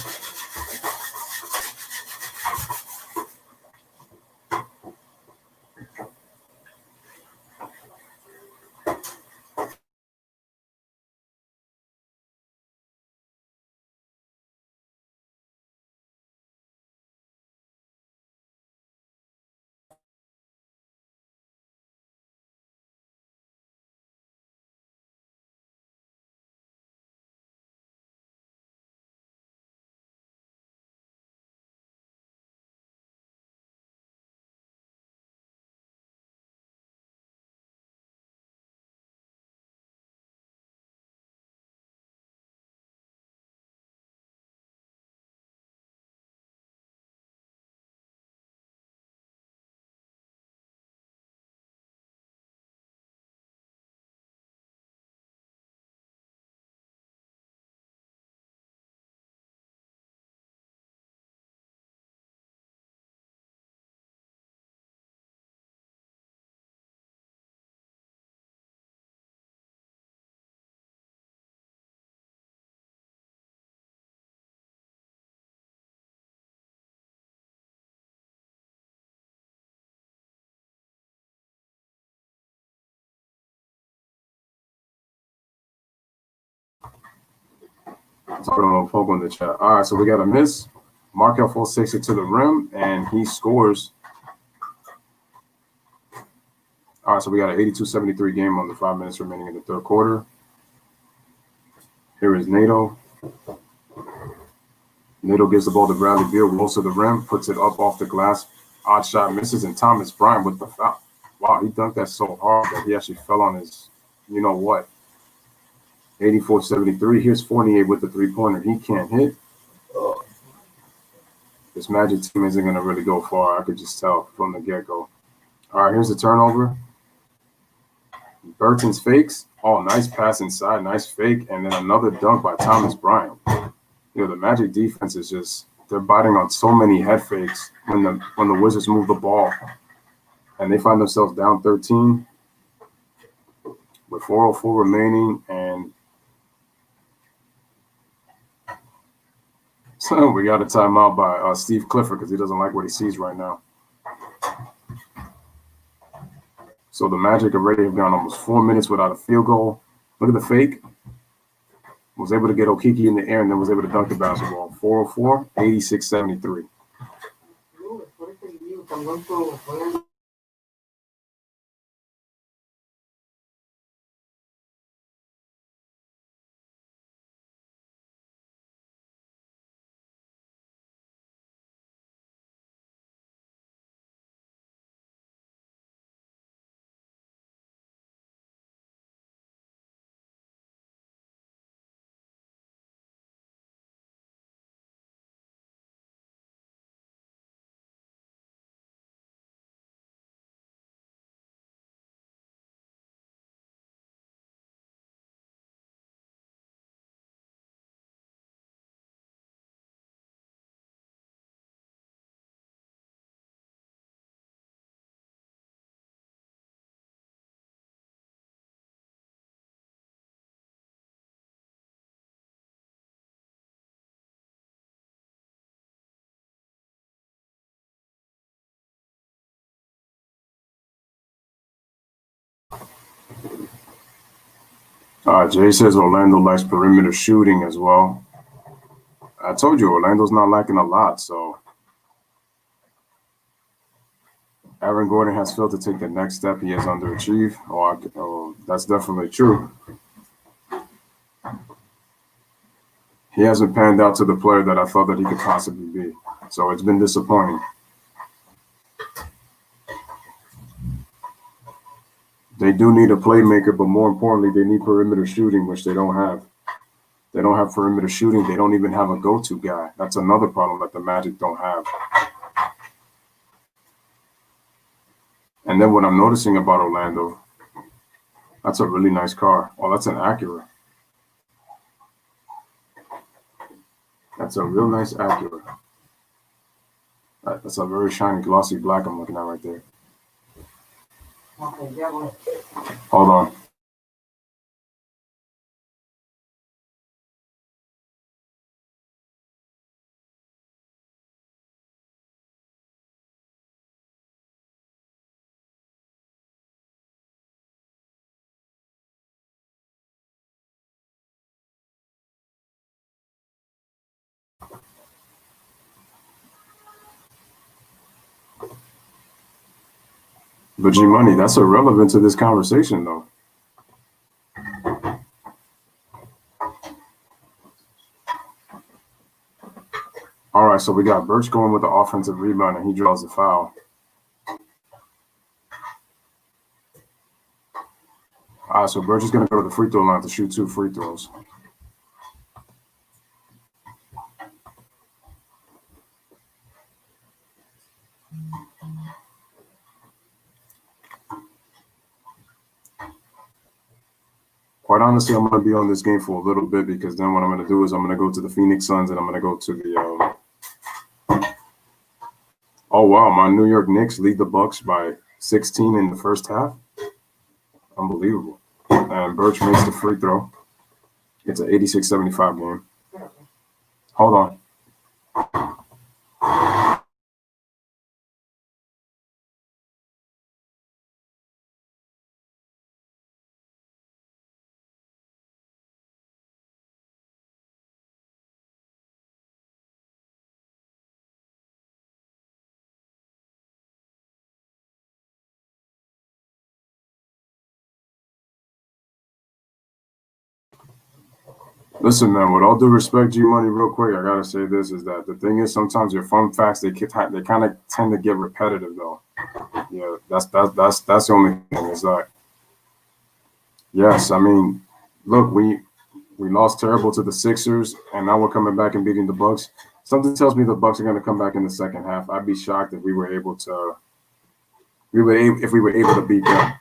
Talking about poke on the chat. All right, so we got a miss. Markelle Fultz takes it to the rim, and he scores. All right, so we got an 82-73 game on the 5 minutes remaining in the third quarter. Here is Neto. Neto gives the ball to Bradley Beal, rolls to the rim, puts it up off the glass. Odd shot misses, and Thomas Bryant with the foul. Wow, he dunked that so hard that he actually fell on his, 84-73. Here's Fournier with the three-pointer. He can't hit. This Magic team isn't going to really go far. I could just tell from the get-go. All right, here's the turnover. Burton's fakes. Oh, nice pass inside. Nice fake. And then another dunk by Thomas Bryant. The Magic defense is just – they're biting on so many head fakes when the Wizards move the ball. And they find themselves down 13 with 4:04 remaining. And so we got a timeout by Steve Clifford because he doesn't like what he sees right now. So the Magic already have gone almost 4 minutes without a field goal. Look at the fake. Was able to get Okeke in the air and then was able to dunk the basketball. 4:04, 86-73. Jay says Orlando likes perimeter shooting as well. I told you Orlando's not lacking a lot, so Aaron Gordon has failed to take the next step. He has underachieved. That's definitely true. He hasn't panned out to the player that I thought that he could possibly be. So it's been disappointing. They do need a playmaker, but more importantly, they need perimeter shooting, which they don't have. They don't have perimeter shooting. They don't even have a go-to guy. That's another problem that the Magic don't have. And then what I'm noticing about Orlando, that's a really nice car. Oh, that's an Acura. That's a real nice Acura. That's a very shiny, glossy black I'm looking at right there. Hold on. But G Money, that's irrelevant to this conversation, though. All right, so we got Birch going with the offensive rebound, and he draws the foul. All right, so Birch is going to go to the free throw line to shoot 2 free throws. Quite honestly, I'm going to be on this game for a little bit because then what I'm going to do is I'm going to go to the Phoenix Suns and I'm going to go to the oh, wow, my New York Knicks lead the Bucks by 16 in the first half. Unbelievable. And Birch makes the free throw. It's an 86-75 game. Hold on. Listen, man, with all due respect, G Money, real quick, I gotta say this is that the thing is sometimes your fun facts they kind of tend to get repetitive though. Yeah, that's the only thing is that. Yes, I mean, look, we lost terrible to the Sixers, and now we're coming back and beating the Bucks. Something tells me the Bucks are going to come back in the second half. I'd be shocked if we were able to beat them.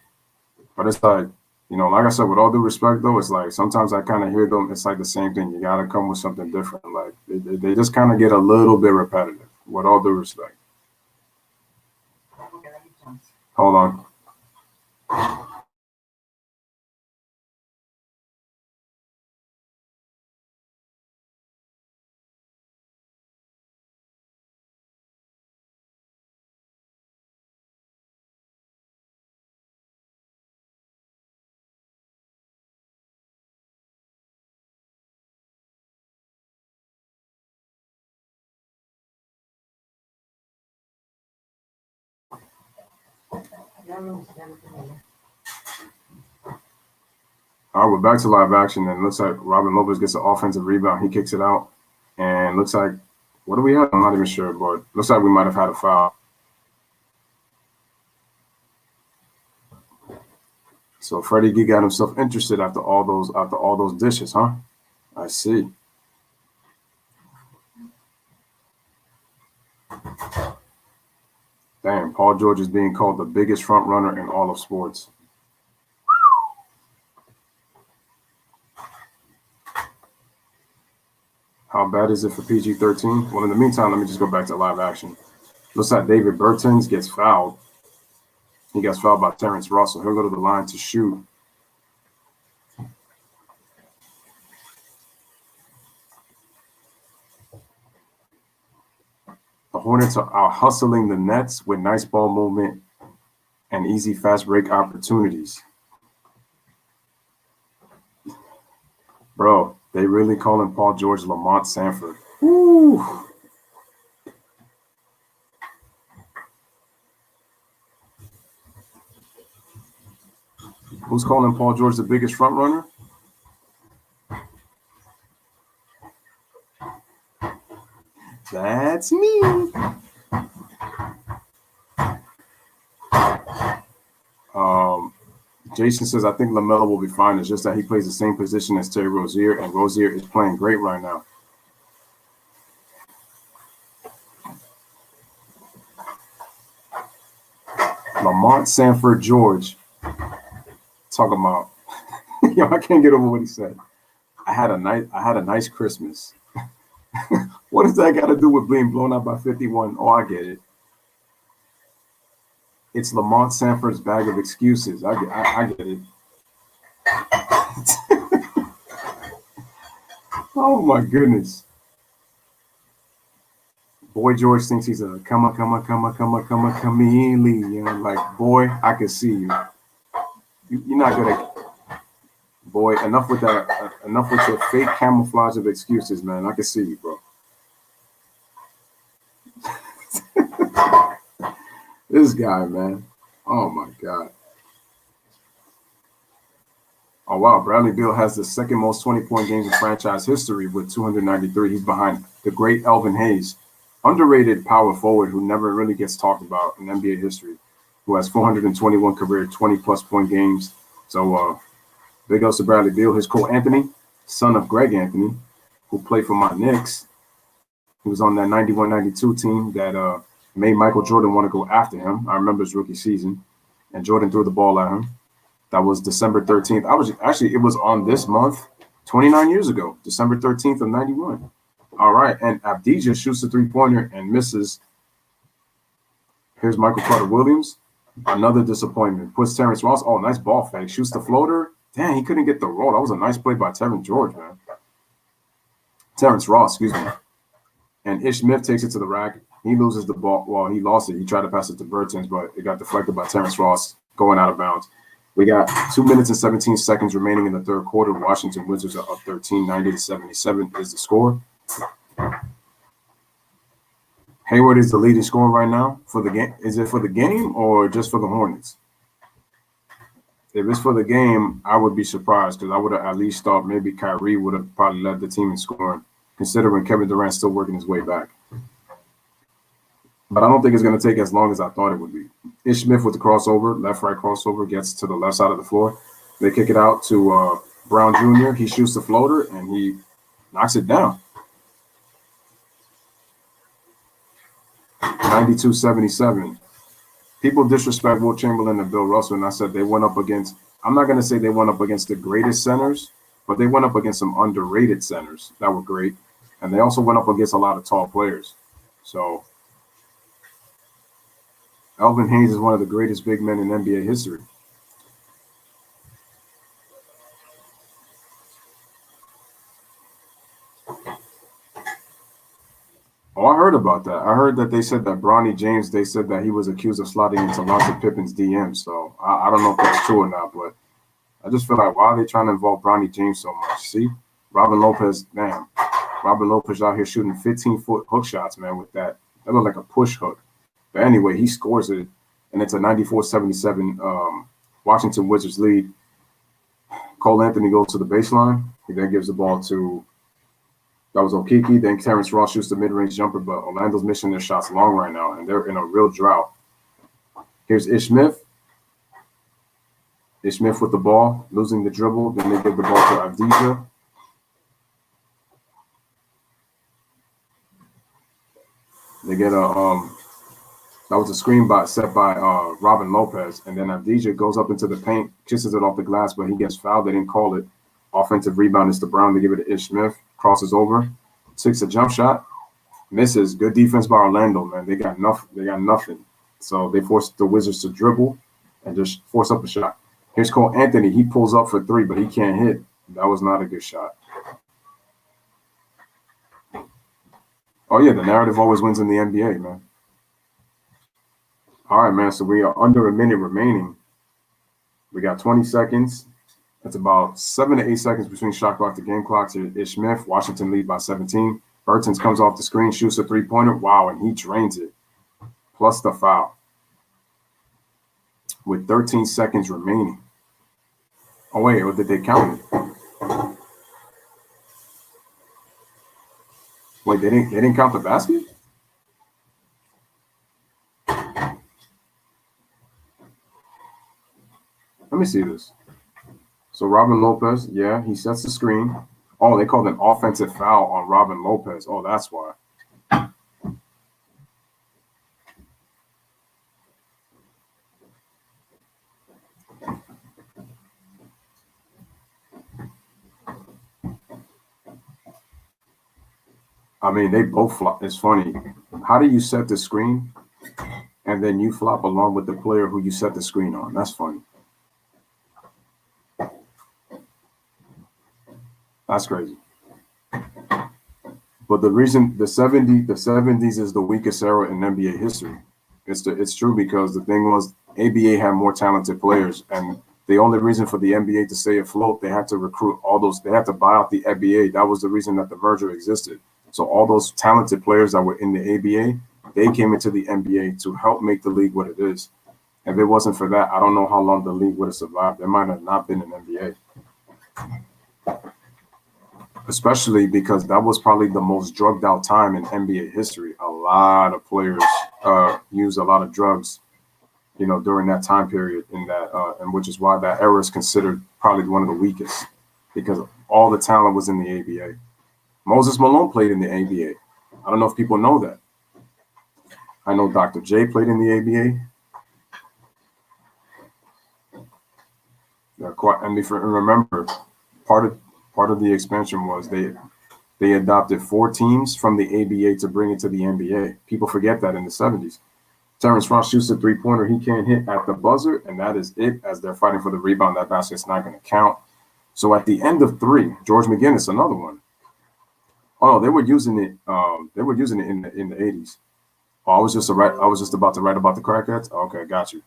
But it's like, like I said, with all due respect, though, it's like sometimes I kind of hear them. It's like the same thing. You got to come with something different. Like they just kind of get a little bit repetitive. With all due respect. Hold on. All right, we're back to live action, and it looks like Robin Lopez gets an offensive rebound. He kicks it out, and looks like, what do we have? I'm not even sure, but looks like we might have had a foul. So Freddie G got himself interested after all those dishes, huh? I see. Damn, Paul George is being called the biggest front runner in all of sports. How bad is it for PG-13? Well, in the meantime, let me just go back to live action. Looks like David Bertans gets fouled. He gets fouled by Terrence Russell. He'll go to the line to shoot. The Hornets are out hustling the Nets with nice ball movement and easy fast break opportunities. Bro, they really calling Paul George Lamont Sanford. Woo. Who's calling Paul George the biggest front runner? That's me. Jason says, I think LaMelo will be fine. It's just that he plays the same position as Terry Rozier, and Rozier is playing great right now. Lamont Sanford George. Talking about, yo, I can't get over what he said. I had a nice Christmas. What does that got to do with being blown out by 51? Oh, I get it. It's Lamont Sanford's bag of excuses. I get it. Oh my goodness. Boy George thinks he's a chameleon. Like, boy, I can see you. You're not gonna. Boy, enough with that. Enough with your fake camouflage of excuses, man. I can see you, bro. This guy, man. Oh my God. Oh wow, Bradley Beal has the second most 20-point games in franchise history with 293. He's behind the great Elvin Hayes, underrated power forward who never really gets talked about in NBA history, who has 421 career 20-plus point games. So big ups to Bradley Beal. His Cole Anthony, son of Greg Anthony, who played for my Knicks. He was on that 91-92 team that made Michael Jordan want to go after him. I remember his rookie season, and Jordan threw the ball at him. That was December 13th. It was on this month, 29 years ago, December 13th of 91. All right, and Abdija shoots a three-pointer and misses. Here's Michael Carter Williams, another disappointment. Puts Terrence Ross. Oh, nice ball fake. Shoots the floater. Damn, he couldn't get the roll. That was a nice play by Terrence Ross, excuse me. And Ish Smith takes it to the rack. He loses the ball. Well, he lost it. He tried to pass it to Bertans, but it got deflected by Terrence Ross going out of bounds. We got 2 minutes and 17 seconds remaining in the third quarter. Washington Wizards are up 13, 90-77 is the score. Hayward is the leading scorer right now for the game. Is it for the game or just for the Hornets? If it's for the game, I would be surprised because I would have at least thought maybe Kyrie would have probably led the team in scoring, considering Kevin Durant's still working his way back. But I don't think it's going to take as long as I thought it would be. Ish Smith with the crossover, left-right crossover, gets to the left side of the floor. They kick it out to Brown Jr. He shoots the floater, and he knocks it down. 92-77. People disrespect Will Chamberlain and Bill Russell, and I said they went up against – I'm not going to say they went up against the greatest centers, but they went up against some underrated centers that were great. And they also went up against a lot of tall players. So – Elvin Hayes is one of the greatest big men in NBA history. Oh, I heard about that. I heard that they said that Bronny James, they said that he was accused of sliding into Lonzo Pippen's DM. So I don't know if that's true or not, but I just feel like, why are they trying to involve Bronny James so much? See, Robin Lopez out here shooting 15-foot hook shots, man, with that. That looked like a push hook. But anyway, he scores it, and it's a 94-77 Washington Wizards lead. Cole Anthony goes to the baseline. He then gives the ball to that was Okeke. Then Terrence Ross shoots the mid-range jumper, but Orlando's missing their shots long right now, and they're in a real drought. Here's Ish Smith. Ish Smith with the ball, losing the dribble. Then they give the ball to Avdija. They get a that was a screen set by Robin Lopez, and then Avdija goes up into the paint, kisses it off the glass, but he gets fouled. They didn't call it. Offensive rebound is to Brown. They give it to Ish Smith. Crosses over, takes a jump shot, misses. Good defense by Orlando, man. They got nothing. So they forced the Wizards to dribble and just force up a shot. Here's Cole Anthony. He pulls up for three, but he can't hit. That was not a good shot. Oh yeah, the narrative always wins in the NBA, man. All right, man. So we are under a minute remaining. We got 20 seconds. It's about 7 to 8 seconds between shot clock to game clock to Ish Smith. Washington lead by 17. Bertans comes off the screen, shoots a three-pointer. Wow, and he drains it. Plus the foul. With 13 seconds remaining. Oh, wait, or did they count it? Wait, they didn't count the basket? Let me see this. So Robin Lopez, yeah, he sets the screen. Oh, they called an offensive foul on Robin Lopez. Oh, that's why. I mean, they both flop. It's funny. How do you set the screen and then you flop along with the player who you set the screen on? That's funny. That's crazy. But the reason the 70s is the weakest era in NBA history. It's true because the thing was ABA had more talented players, and the only reason for the NBA to stay afloat, they had to recruit all those. They had to buy out the ABA. That was the reason that the merger existed. So all those talented players that were in the ABA, they came into the NBA to help make the league what it is. If it wasn't for that, I don't know how long the league would have survived. There might have not been an NBA. Especially because that was probably the most drugged out time in NBA history. A lot of players used a lot of drugs, during that time period, and which is why that era is considered probably one of the weakest, because all the talent was in the ABA. Moses Malone played in the ABA. I don't know if people know that. I know Dr. J played in the ABA. And if you remember, part of the expansion was they adopted 4 teams from the ABA to bring it to the NBA. People forget that in the 70s. Terrence Ross shoots a three-pointer. He can't hit at the buzzer, and that is it. As they're fighting for the rebound, that basket's not going to count. So at the end of 3, George McGinnis, another one. Oh, they were using it. They were using it in the 80s. Oh, I was just about to write about the crackheads. Okay, got you.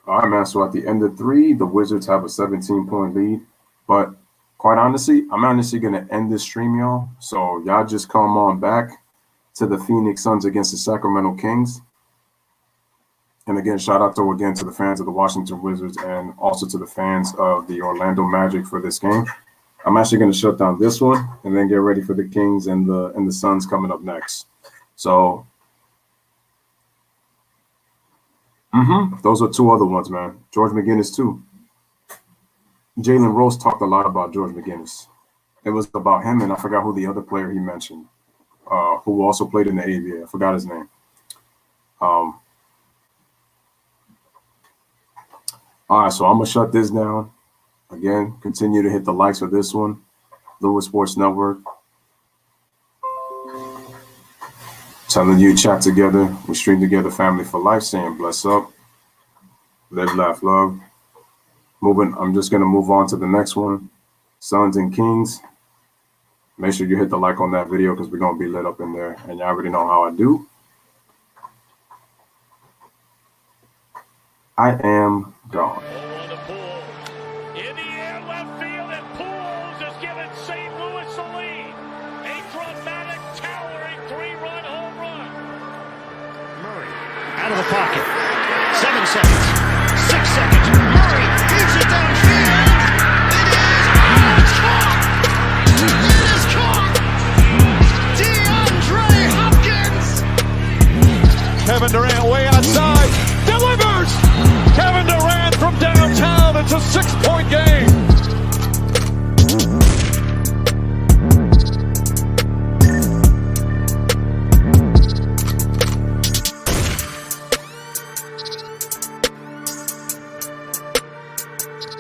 All right, man. So at the end of 3, the Wizards have a 17-point lead. But quite honestly, I'm honestly going to end this stream, y'all. So y'all just come on back to the Phoenix Suns against the Sacramento Kings. And again, shout out to the fans of the Washington Wizards and also to the fans of the Orlando Magic for this game. I'm actually going to shut down this one and then get ready for the Kings and the Suns coming up next. So those are 2 other ones, man. George McGinnis, too. Jalen Rose talked a lot about George McGinnis. It was about him, and I forgot who the other player he mentioned, who also played in the ABA. I forgot his name. All right, so I'm going to shut this down. Again, continue to hit the likes for this one. Lewis Sports Network. Telling you, chat together. We stream together, family for life, saying bless up. Live, laugh, love. I'm just going to move on to the next one. Suns and Kings. Make sure you hit the like on that video because we're going to be lit up in there. And you already know how I do. I am gone. In the air, left field, and Pools has given St. Louis the lead. A dramatic, towering 3-run home run. Murray out of the pocket. 7 seconds. 6 seconds. Murray keeps it downfield. It's caught. It is caught. DeAndre Hopkins. Kevin Durant way outside. Delivers. Kevin Durant from downtown. It's a 6-point game.